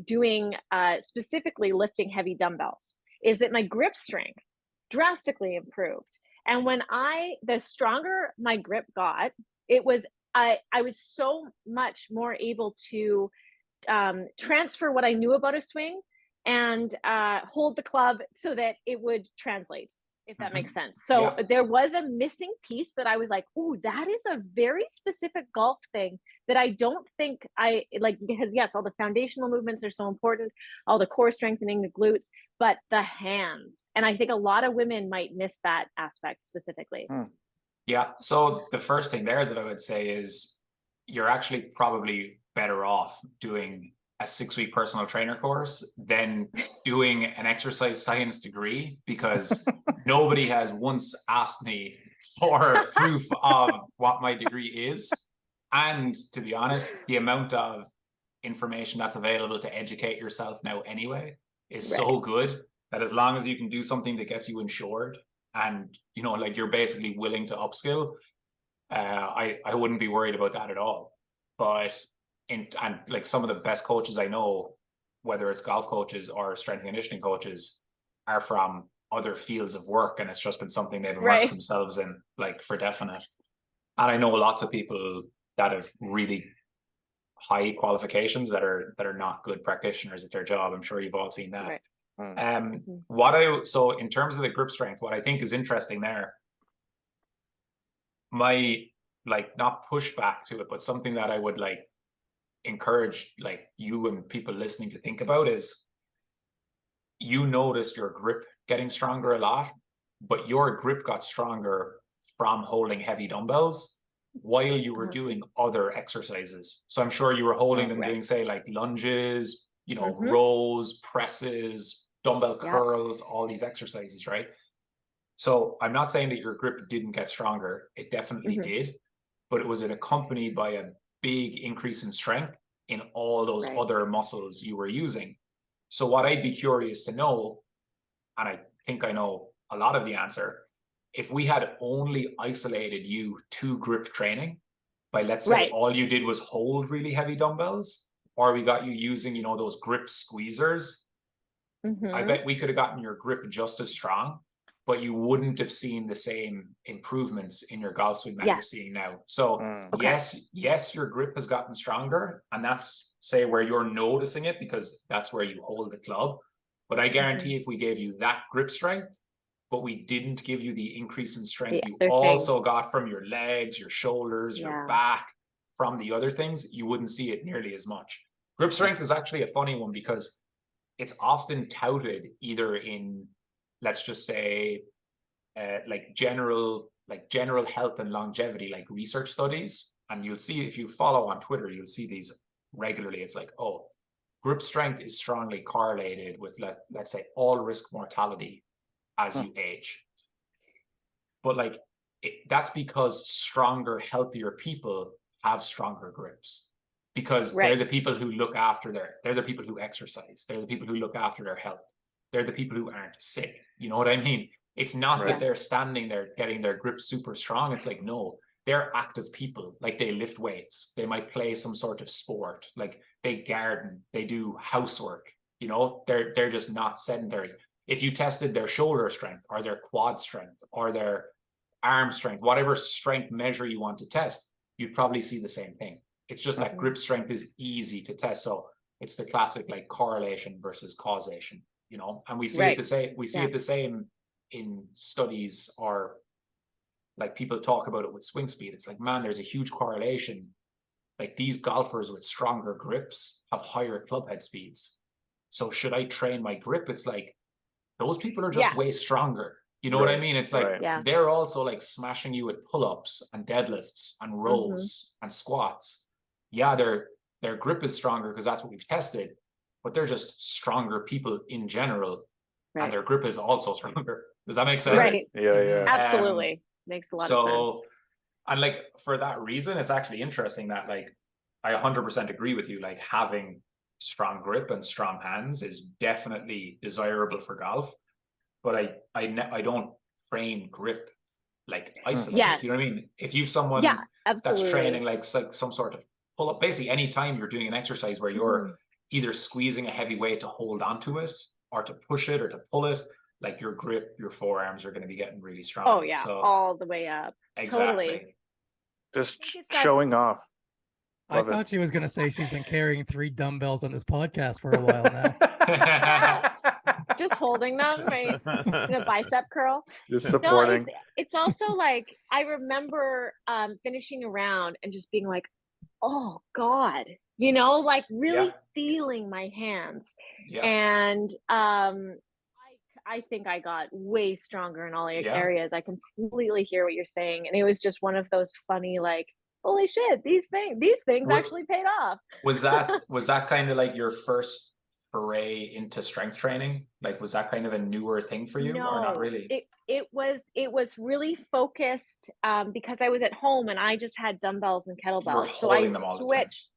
doing specifically lifting heavy dumbbells, is that my grip strength drastically improved. And the stronger my grip got, it was, I was so much more able to transfer what I knew about a swing and hold the club so that it would translate, if that makes sense. So there was a missing piece that I was like, oh, that is a very specific golf thing that I don't think I like, because yes, all the foundational movements are so important, all the core strengthening, the glutes, but the hands. And I think a lot of women might miss that aspect specifically. Yeah. So the first thing there that I would say is you're actually probably better off doing a 6-week personal trainer course than doing an exercise science degree, because nobody has once asked me for proof of what my degree is. And to be honest, the amount of information that's available to educate yourself now anyway is so good that as long as you can do something that gets you insured and, you know, like you're basically willing to upskill, I wouldn't be worried about that at all. But and like some of the best coaches I know, whether it's golf coaches or strength and conditioning coaches, are from other fields of work, and it's just been something they've immersed themselves in, like, for definite. And I know lots of people that have really high qualifications that are not good practitioners at their job. I'm sure you've all seen that. So in terms of the grip strength, what I think is interesting there, my, like, not pushback to it, but something that I would like encourage like you and people listening to think about is, you noticed your grip getting stronger a lot, but your grip got stronger from holding heavy dumbbells while you were doing other exercises. So I'm sure you were holding them doing, say, like lunges, you know, rows, presses, dumbbell curls, all these exercises, right? So I'm not saying that your grip didn't get stronger. It definitely did, but it was accompanied by a big increase in strength in all those other muscles you were using. So what I'd be curious to know, and I think I know a lot of the answer, if we had only isolated you to grip training by, let's say, all you did was hold really heavy dumbbells, or we got you using, you know, those grip squeezers, I bet we could have gotten your grip just as strong, but you wouldn't have seen the same improvements in your golf swing that you're seeing now. So yes, your grip has gotten stronger, and that's, say, where you're noticing it, because that's where you hold the club. But I guarantee if we gave you that grip strength, but we didn't give you the increase in strength you also got from your legs, your shoulders, your back, from the other things, you wouldn't see it nearly as much. Grip strength is actually a funny one, because it's often touted either in, let's just say, like general health and longevity, like research studies. And you'll see, if you follow on Twitter, you'll see these regularly. It's like, oh, grip strength is strongly correlated with, let's say, all risk mortality as you age. But like, that's because stronger, healthier people have stronger grips, because they're the people who look after they're the people who exercise. They're the people who look after their health. They're the people who aren't sick. You know what I mean? It's not that they're standing there getting their grip super strong. It's like, no, they're active people. Like, they lift weights. They might play some sort of sport. Like, they garden. They do housework. You know, they're just not sedentary. If you tested their shoulder strength or their quad strength or their arm strength, whatever strength measure you want to test, you'd probably see the same thing. It's just that grip strength is easy to test. So it's the classic, like, correlation versus causation, you know, and we see it the same. We see it the same in studies, or like people talk about it with swing speed. It's like, man, there's a huge correlation. Like, these golfers with stronger grips have higher club head speeds. So should I train my grip? It's like, those people are just way stronger. You know what I mean? It's like, they're also like smashing you with pull-ups and deadlifts and rows and squats. Yeah, their grip is stronger because that's what we've tested, but they're just stronger people in general, and their grip is also stronger. Does that make sense? Right. Yeah. Absolutely. Makes a lot of sense. And like, for that reason, it's actually interesting that, like, I 100% agree with you. Like, having strong grip and strong hands is definitely desirable for golf, but I don't train grip like isolated. You know what I mean? If you've someone that's training like some sort of pull up, basically anytime you're doing an exercise where you're either squeezing a heavy weight to hold onto it or to push it or to pull it, like, your grip, your forearms are going to be getting really strong. Oh yeah, so, all the way up. Exactly. Totally. Just showing off. Love I thought she was going to say she's been carrying 3 dumbbells on this podcast for a while now. Just holding them, right? In a bicep curl. Just supporting. No, it's also like, I remember finishing a round and just being like, oh God, you know, like really feeling my hands. And I think I got way stronger in all areas. I completely hear what you're saying. And it was just one of those funny, like, holy shit, these things What- actually paid off. Was that kind of like your first foray into strength training? Like, was that kind of a newer thing for you, or not No, really? it was really focused because I was at home and I just had dumbbells and You were kettlebells. So I holding them all the time. switched.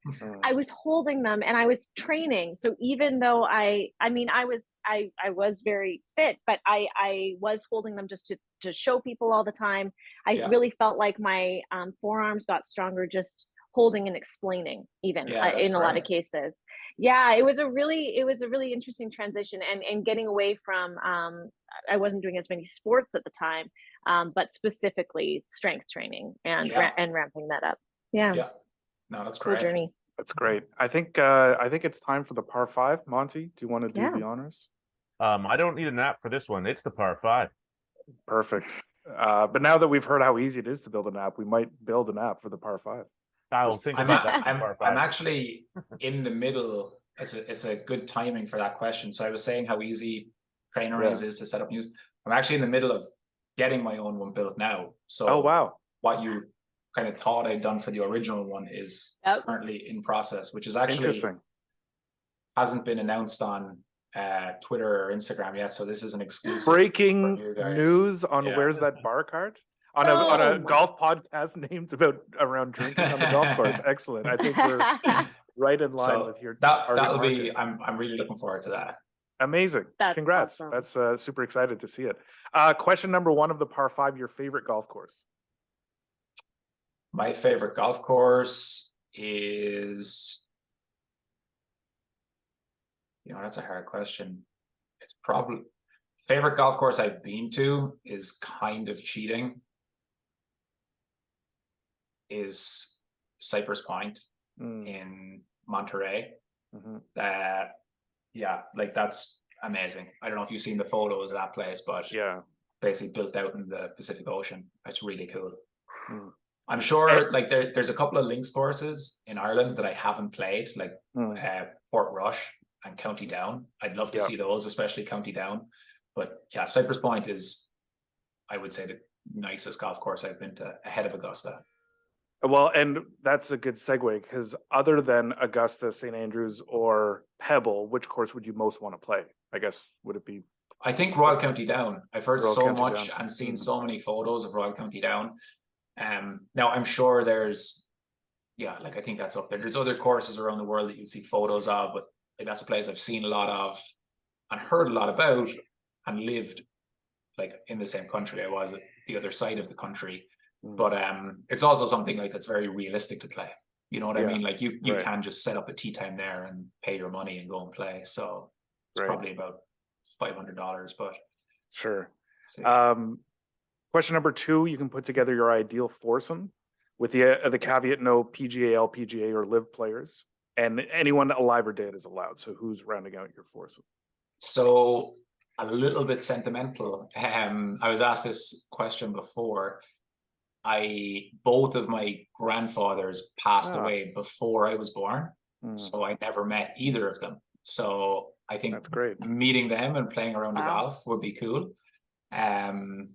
I was holding them and I was training. So even though I was very fit, but I was holding them just to show people all the time. I Yeah. really felt like my forearms got stronger just holding and explaining, even Yeah, that's in a lot of great. cases. Yeah, it was a really interesting transition, and getting away from I wasn't doing as many sports at the time, but specifically strength training and Yeah. and ramping that up. Yeah, Yeah. No, that's cool great. journey. That's great. I think it's time for the par 5. Monty, do you want to do Yeah. the honors? I don't need a nap for this one. It's the par 5. Perfect. But now that we've heard how easy it is to build an app, we might build an app for the par 5. I'll think I'm, about that. for I'm, par I'm 5. actually in the middle. It's a good timing for that question. So I was saying how easy TrainerRaise is to set up and use. I'm actually in the middle of getting my own one built now. So Oh wow. what you kind of thought I'd done for the original one is currently in process, which is actually Interesting. hasn't been announced on Twitter or Instagram yet. So this is an exclusive Breaking for you guys. news on Yeah. where's that bar card? On a golf podcast named around drinking on the golf course. Excellent. I think we're right in line with your that'll be I'm really looking forward to that. Amazing. That's Congrats. awesome. That's super excited to see it. Question number 1 of the par 5, your favorite golf course? My favorite golf course is, that's a hard question. It's probably favorite golf course I've been to is kind of cheating. Is Cypress Point in Monterey. Like that's amazing. I don't know if you've seen the photos of that place, but yeah, basically built out in the Pacific Ocean. It's really cool. I'm sure like there's a couple of links courses in Ireland that I haven't played, like Port Rush and County Down. I'd love to see those, especially County Down. But yeah, Cypress Point is, I would say, the nicest golf course I've been to, ahead of Augusta. Well, and that's a good segue, because other than Augusta, St. Andrews, or Pebble, which course would you most want to play? I guess, would it be? I think Royal County Down. I've heard Royal so County much Down. and seen so many photos of Royal County Down. Now I'm sure there's, like I think that's up there. There's other courses around the world that you'll see photos of, but like that's a place I've seen a lot of and heard a lot about and lived like in the same country. I was at the other side of the country. But it's also something like that's very realistic to play. You know what I mean? Like you can just set up a tee time there and pay your money and go and play. So it's probably about $500, but sure. Question number 2, you can put together your ideal foursome with the caveat no PGA, LPGA, or live players, and anyone alive or dead is allowed. So who's rounding out your foursome? So a little bit sentimental. I was asked this question before. Both of my grandfathers passed away before I was born, so I never met either of them. So I think that's great. Meeting them and playing around the golf would be cool. And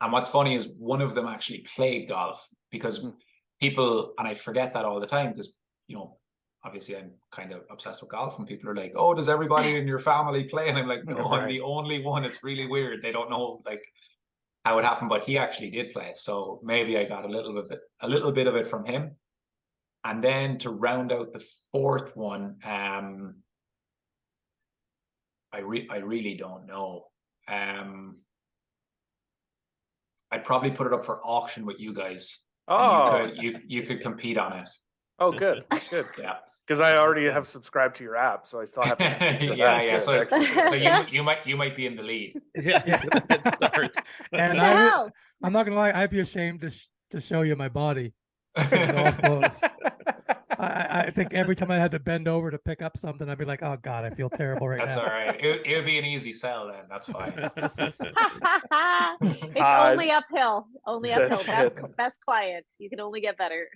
what's funny is one of them actually played golf, because people, and I forget that all the time, because obviously I'm kind of obsessed with golf, and people are like, "Oh, does everybody in your family play?" And I'm like, "No, I'm the only one." It's really weird. They don't know like how it happened, but he actually did play. So maybe I got a little bit of it from him. And then to round out the fourth one, I really don't know. I'd probably put it up for auction with you guys. Oh, you could compete on it. Oh, good. Yeah. Because I already have subscribed to your app, so I still have to. Yeah. So you might be in the lead. Yeah. Let's start. And I'm not gonna lie, I'd be ashamed to show you my body in golf clothes. I think every time I had to bend over to pick up something, I'd be like, "Oh God, I feel terrible right That's now." all right. It would be an easy sell then. That's fine. It's only uphill. Only uphill. Best client. You can only get better.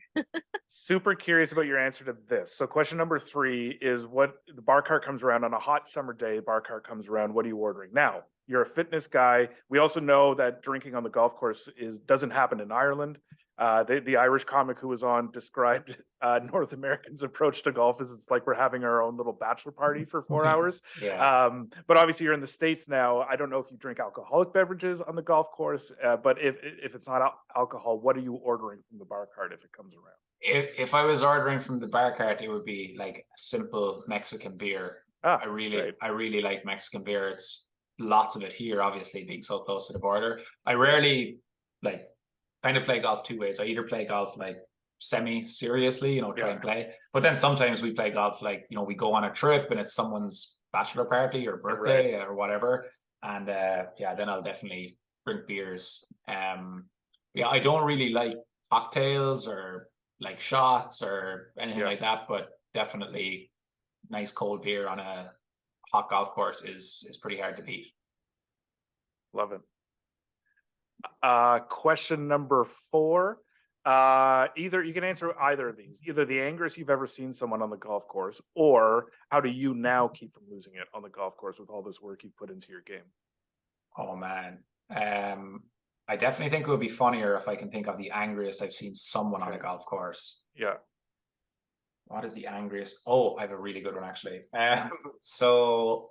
Super curious about your answer to this. So question number 3 is, what the bar cart comes around on a hot summer day, bar cart comes around, what are you ordering? Now, you're a fitness guy. We also know that drinking on the golf course doesn't happen in Ireland. The Irish comic who was on described North Americans' approach to golf as it's like we're having our own little bachelor party for 4 hours. Yeah. But obviously you're in the States now. I don't know if you drink alcoholic beverages on the golf course, but if it's not alcohol, what are you ordering from the bar cart if it comes around? If I was ordering from the bar cart, it would be like a simple Mexican beer. I really like Mexican beer. It's lots of it here, obviously being so close to the border. I rarely like kind of play golf two ways. I either play golf like semi-seriously, try and play. But then sometimes we play golf like, we go on a trip and it's someone's bachelor party or birthday or whatever. And then I'll definitely drink beers. I don't really like cocktails or like shots or anything like that, but definitely nice cold beer on a hot golf course is pretty hard to beat. Love it. Question number 4. Either you can answer either of these. Either the angriest you've ever seen someone on the golf course, or how do you now keep from losing it on the golf course with all this work you've put into your game? Oh man. I definitely think it would be funnier if I can think of the angriest I've seen someone on a golf course. Yeah. What is the angriest? Oh, I have a really good one actually. So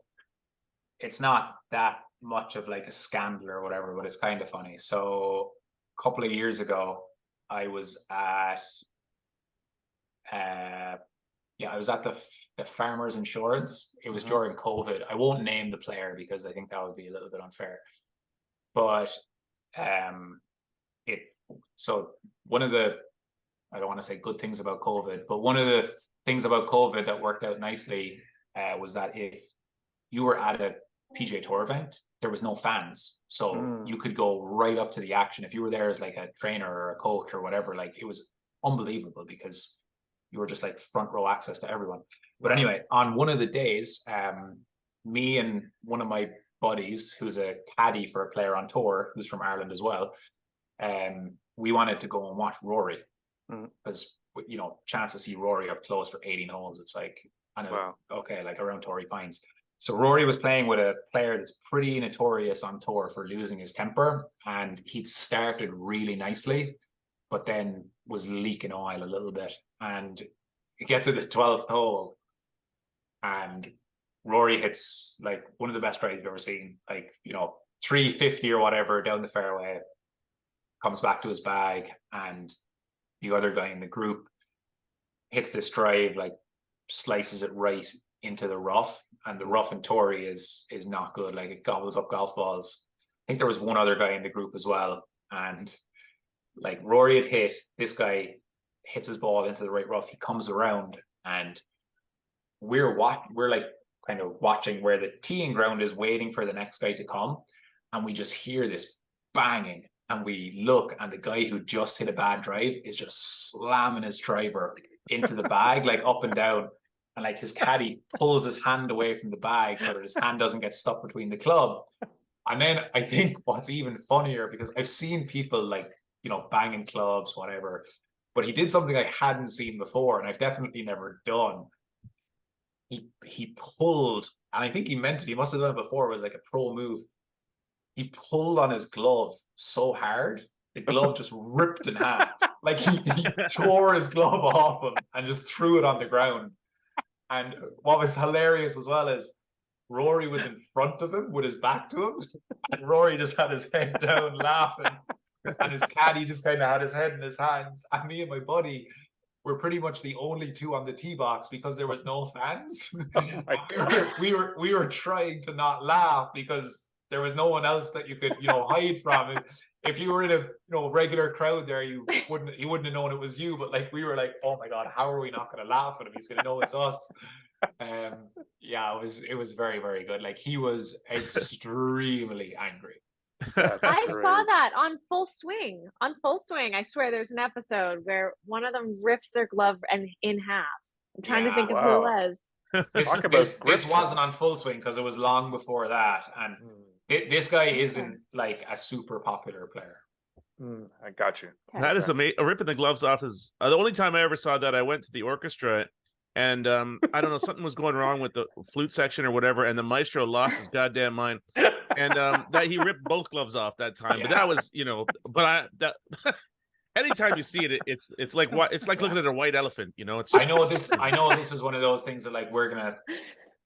it's not that much of like a scandal or whatever, but it's kind of funny. So a couple of years ago, I was at the Farmers Insurance. It was during COVID. I won't name the player because I think that would be a little bit unfair. But one of the, I don't want to say good things about COVID, but one of the things about COVID that worked out nicely was that if you were at a PGA Tour event, there was no fans. So you could go right up to the action. If you were there as like a trainer or a coach or whatever, like it was unbelievable because you were just like front row access to everyone. But anyway, on one of the days, me and one of my buddies, who's a caddy for a player on tour, who's from Ireland as well, we wanted to go and watch Rory because chance to see Rory up close for 18 holes, it's like, I know, okay, like around Torrey Pines. So Rory was playing with a player that's pretty notorious on tour for losing his temper, and he'd started really nicely, but then was leaking oil a little bit. And you get to the 12th hole, and Rory hits like one of the best drives you've ever seen, like 350 or whatever down the fairway, comes back to his bag, and the other guy in the group hits this drive, like slices it right into the rough, and the rough in Torrey is not good. Like it gobbles up golf balls. I think there was one other guy in the group as well, and like Rory had hit, this guy hits his ball into the right rough. He comes around, and we're like kind of watching where the teeing ground is, waiting for the next guy to come, and we just hear this banging, and we look, and the guy who just hit a bad drive is just slamming his driver into the bag, like up and down. And like his caddy pulls his hand away from the bag so that his hand doesn't get stuck between the club. And then I think what's even funnier, because I've seen people like, banging clubs, whatever, but he did something I hadn't seen before, and I've definitely never done. He pulled, and I think he meant it. He must have done it before. It was like a pro move. He pulled on his glove so hard, the glove just ripped in half. Like he tore his glove off him and just threw it on the ground. And what was hilarious as well is Rory was in front of him with his back to him, and Rory just had his head down laughing, and his caddy just kind of had his head in his hands. And me and my buddy were pretty much the only two on the tee box because there was no fans. we were trying to not laugh because there was no one else that you could hide from. If you were in a regular crowd there, he wouldn't have known it was you. But like we were like, oh my god, how are we not going to laugh at him? He's going to know it's us. It was very, very good. Like he was extremely angry. I saw that on Full Swing. On Full Swing, I swear there's an episode where one of them rips their glove in half. I'm trying to think of who it was. This wasn't on Full Swing because it was long before that, and this guy isn't like a super popular player. I got you. That is amazing. Ripping the gloves off is the only time I ever saw that. I went to the orchestra, and I don't know, something was going wrong with the flute section or whatever, and the maestro lost his goddamn mind, and that he ripped both gloves off that time. But that was, anytime you see it, it's like what it's like looking at a white elephant. You know, it's. I know this is one of those things that like we're gonna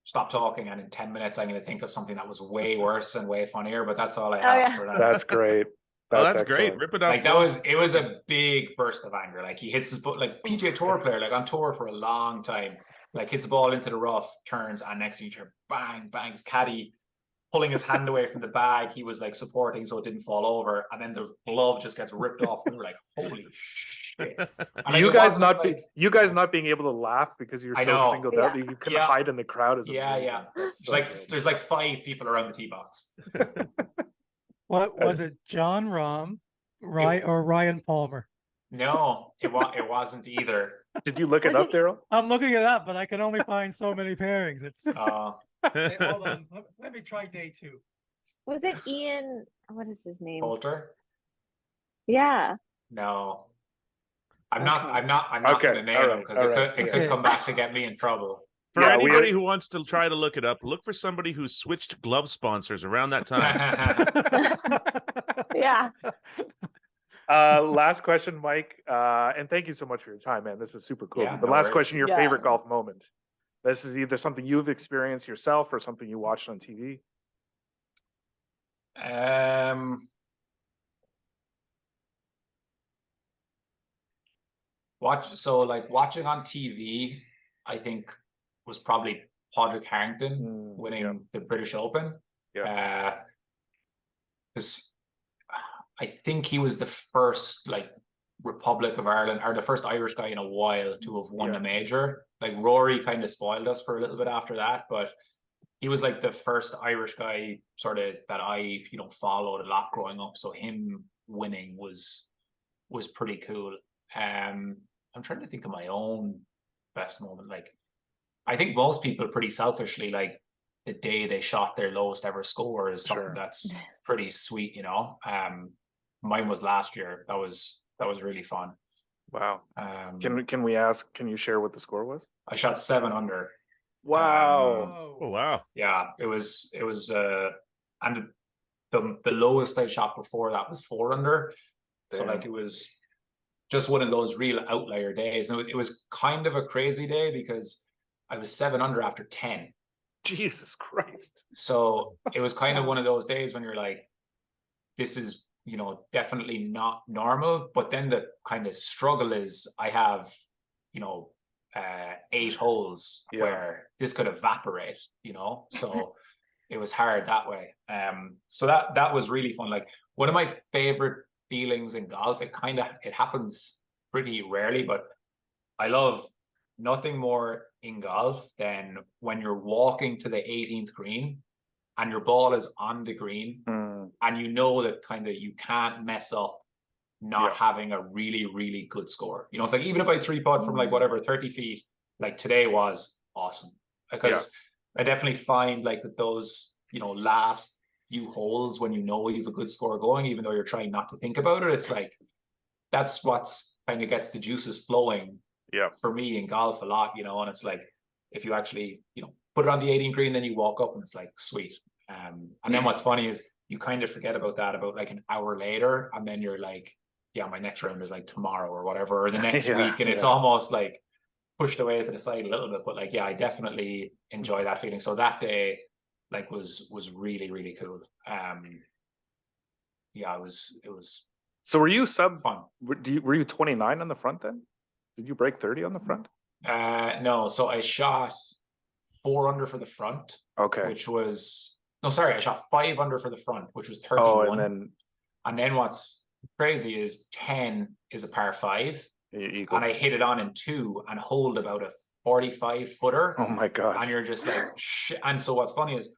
stop talking, and in 10 minutes I'm gonna think of something that was way worse and way funnier. But that's all I have for that. That's great. That's great. Rip it up. Like it was a big burst of anger. Like he hits his like PGA Tour player, like on tour for a long time, like hits the ball into the rough, turns, and next to each other, bang, bang, his caddy pulling his hand away from the bag he was like supporting so it didn't fall over, and then the glove just gets ripped off, and we're like, holy shit. And you guys not being able to laugh because you're so singled out, you couldn't hide in the crowd. So there's like 5 people around the tee box. What was it, John Rahm, or Ryan Palmer? No, it wasn't either. Did you look it up, Daryl? I'm looking it up, but I can only find so many pairings. It's Hey, hold on. Let me try day 2. Was it Ian? What is his name? Poulter? Yeah. No. I'm not gonna name him because it could come back to get me in trouble. For anybody who wants to try to look it up, look for somebody who switched glove sponsors around that time. Yeah. Last question, Mike, and thank you so much for your time, man. This is super cool. Yeah, but last question, your favorite golf Yeah. moment. This is either something you've experienced yourself or something you watched on TV. Watching on TV, I think was probably Padraig Harrington winning the British Open. Yeah. Because I think he was the first like Republic of Ireland, or the first Irish guy in a while to have won a major. Like Rory kind of spoiled us for a little bit after that, but he was like the first Irish guy sort of that I followed a lot growing up. So him winning was pretty cool. I'm trying to think of my own best moment. Like I think most people pretty selfishly like the day they shot their lowest ever score is something that's pretty sweet, Mine was last year. That was really fun. Wow. Can you share what the score was? I shot 7 under. Wow. Oh wow. Yeah, it was and the lowest I shot before that was 4 under. Damn. So like it was just one of those real outlier days. And it was kind of a crazy day because I was 7 under after 10. Jesus Christ. So it was kind of one of those days when you're like, this is definitely not normal. But then the kind of struggle is I have 8 holes where this could evaporate, so it was hard that way. So that was really fun. Like one of my favorite feelings in golf, it happens pretty rarely, but I love nothing more in golf than when you're walking to the 18th green and your ball is on the green and that kind of you can't mess up not having a really, really good score. It's like even if I 3-putt from like whatever 30 feet, like today was awesome because I definitely find like that those last few holes when you have a good score going, even though you're trying not to think about it, it's like that's what's kind of gets the juices flowing for me in golf a lot, and it's like if you actually put it on the 18th green, then you walk up and it's like sweet. And then what's funny is you kind of forget about that about like an hour later, and then you're like, my next round is like tomorrow or whatever, or the next week, and it's almost like pushed away to the side a little bit. But like I definitely enjoy that feeling. So that day like was really, really cool. It was so were you fun. Were you 29 on the front then? Did you break 30 on the front? No, so I shot 4 under for the front, which was I shot 5 under for the front, which was 31. And then what's crazy is 10 is a par 5, and I hit it on in 2 and hold about a 45 footer. Oh my god. And you're just like shit. And so what's funny is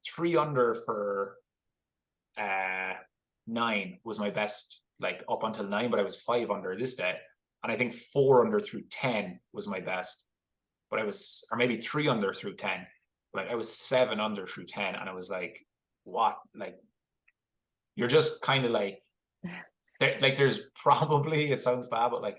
3 under for 9 was my best, like up until 9, but I was 5 under this day. And I think 4 under through 10 was my best, but or maybe 3 under through 10. Like I was 7 under through 10, and I was like, what? Like you're just kind of like there's probably, it sounds bad, but like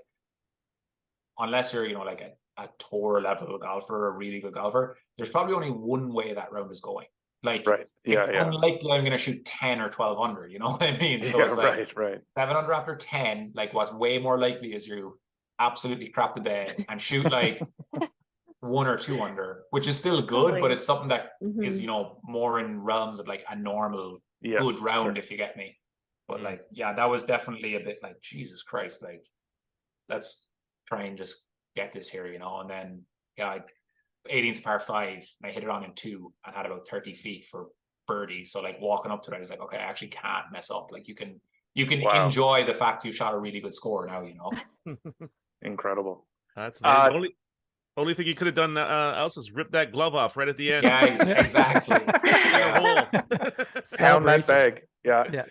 unless you're like a tour level golfer, a really good golfer, there's probably only one way that round is going, Like, Right. Yeah, it's yeah. unlikely I'm going to shoot 10 or 12 under, you know what I mean? So Yeah, it's like right. 7 under after 10, like what's way more likely is you absolutely crap the bed and shoot like 1 or 2 under, which is still good, but Totally. it's something that is, Mhm. you know, more in realms of like a normal Yes, good round, sure. if you get me. But like, yeah, that was definitely a bit like, Jesus Christ, like, let's try and just get this here, you know. And then, yeah, 18's par 5, and I hit it on in 2 and had about 30 feet for birdie. So like walking up to it, I was like, okay, I actually can't mess up. Like you can Wow. enjoy the fact you shot a really good score now, you know. Incredible. That's very only thing you could have done else is rip that glove off right at the end. Yeah, exactly. Yeah. Pound that bag. Yeah.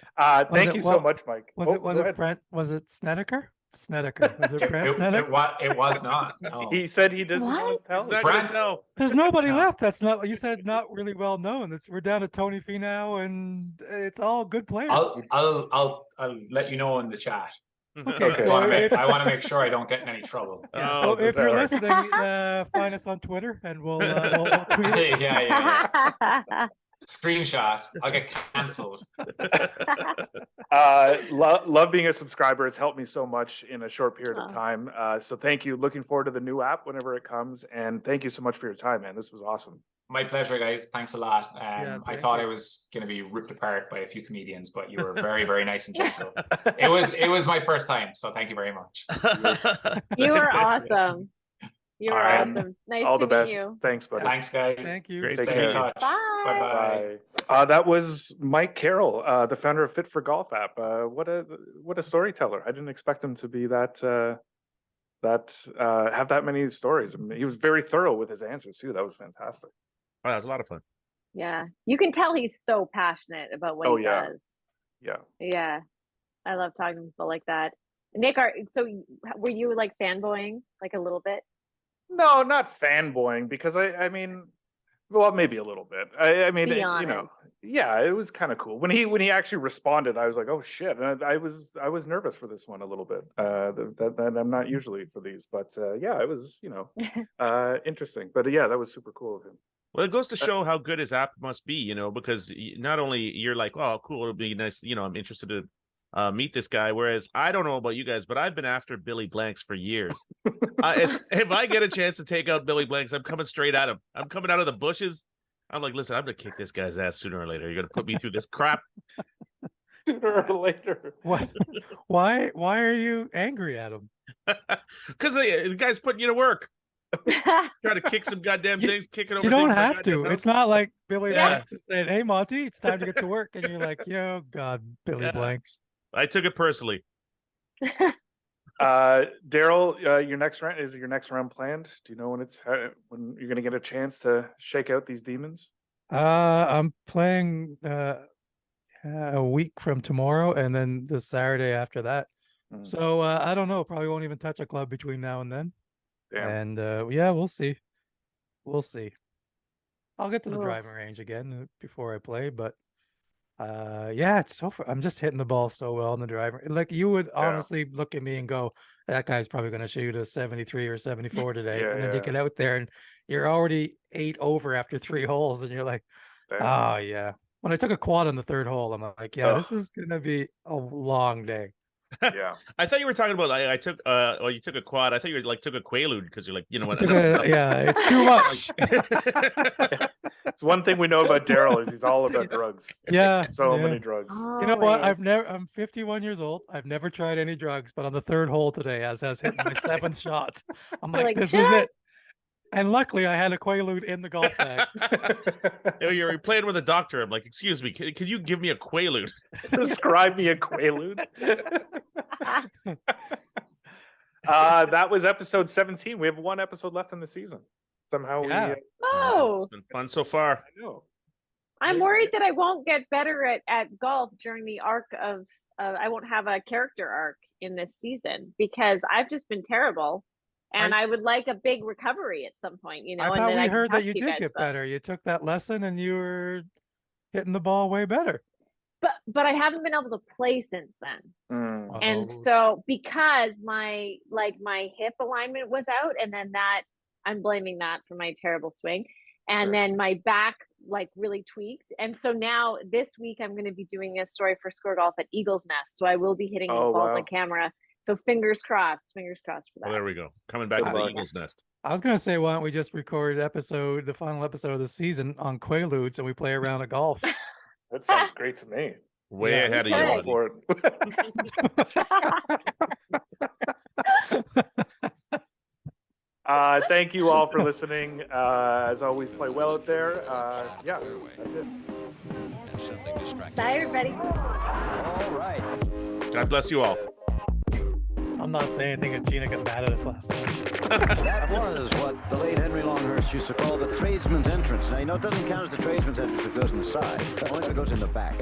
Thank you so much, Mike. Was it Brent? Was it Snedeker? Snedeker. Was it Brent Snedeker? It was not. No. He said he doesn't want to tell. He's not gonna tell. There's nobody left. That's not. You said not really well known. We're down to Tony Finau, and it's all good players. I'll let you know in the chat. Okay, so I want to make sure I don't get in any trouble. Yeah, so if you're listening, find us on Twitter, and we'll tweet it. Yeah. Screenshot. I'll get cancelled. Love being a subscriber. It's helped me so much in a short period of time. So thank you. Looking forward to the new app whenever it comes. And thank you so much for your time, man. This was awesome. My pleasure, guys. Thanks a lot. I thought I was going to be ripped apart by a few comedians, but you were very, very nice and gentle. It was my first time, so thank you very much. You were awesome. You were awesome. Nice all to the best. meet you. Thanks, buddy. Thanks, guys. Thank you. Great. Stay in touch. Bye. Bye. That was Mike Carroll, the founder of Fit for Golf app. What a storyteller! I didn't expect him to be that have that many stories. I mean, he was very thorough with his answers too. That was fantastic. Oh, that was a lot of fun. Yeah, you can tell he's so passionate about what he does. Yeah, I love talking to people like that. Nick, so were you like fanboying like a little bit? No, not fanboying, because I mean, well, maybe a little bit. I mean, you know, yeah, it was kind of cool when he actually responded. I was like, oh shit, and I was nervous for this one a little bit. That I'm not usually for these, but yeah, it was, you know, interesting. But yeah, that was super cool of him. Well, it goes to show how good his app must be, you know, because not only you're like, oh, cool, it'll be nice, you know, I'm interested to meet this guy. Whereas I don't know about you guys, but I've been after Billy Blanks for years. If I get a chance to take out Billy Blanks, I'm coming straight at him. I'm coming out of the bushes. I'm like, listen, I'm gonna kick this guy's ass sooner or later. You're gonna put me through this crap sooner or later. What? Why are you angry at him? Because the guy's putting you to work. Try to kick some goddamn things, kick it over. You don't have to. It's not like Billy Blanks is saying, "Hey, Monty, it's time to get to work," and you're like, "Yo, God, Billy Blanks." I took it personally. Daryl, your next round planned? Do you know when you're going to get a chance to shake out these demons? I'm playing a week from tomorrow, and then the Saturday after that. So I don't know. Probably won't even touch a club between now and then. Damn. And yeah, we'll see. We'll see. I'll get to the driving range again before I play, but yeah, it's so I'm just hitting the ball so well in the driver. Like you would honestly look at me and go, that guy's probably going to shoot a 73 or 74 today. And then you get out there and you're already 8 over after 3 holes, and you're like, oh yeah. When I took a quad on the 3rd hole, I'm like, yeah, this is going to be a long day. Yeah, I thought you were talking about I took you took a quad. I thought you took a Quaalude because you're like, you know what? Yeah, it's too much. It's one thing we know about Daryl is he's all about drugs. Yeah, so many drugs. You know what? I'm 51 years old. I've never tried any drugs, but on the 3rd hole today, as I was hitting my 7th shot, I'm like, this is it. And luckily, I had a Quaalude in the golf bag. You're playing with a doctor. I'm like, excuse me, can you give me a Quaalude? Describe me a Quaalude. That was episode 17. We have 1 episode left in the season. Somehow it's been fun so far. I know. I'm worried that I won't get better at golf during the arc of I won't have a character arc in this season because I've just been terrible. And I would like a big recovery at some point, you know. I thought we heard that you did get better. You took that lesson and you were hitting the ball way better. But I haven't been able to play since then. And so because my hip alignment was out, and then I'm blaming that for my terrible swing. and then my back like really tweaked. And so now this week I'm going to be doing a story for Score Golf at Eagle's Nest. So I will be hitting the balls on camera. So fingers crossed for that. Well, there we go. Coming back to the Eagle's Nest. I was going to say, why don't we just record the final episode of the season on Quaaludes and we play a round of golf? That sounds great to me. Way ahead of you. For it. Thank you all for listening. As always, play well out there. Yeah, that's it. Bye, everybody. All right. God bless you all. I'm not saying anything, and Gina got mad at us last time. That was what the late Henry Longhurst used to call the tradesman's entrance. Now, it doesn't count as the tradesman's entrance if it goes in the side, only if it goes in the back.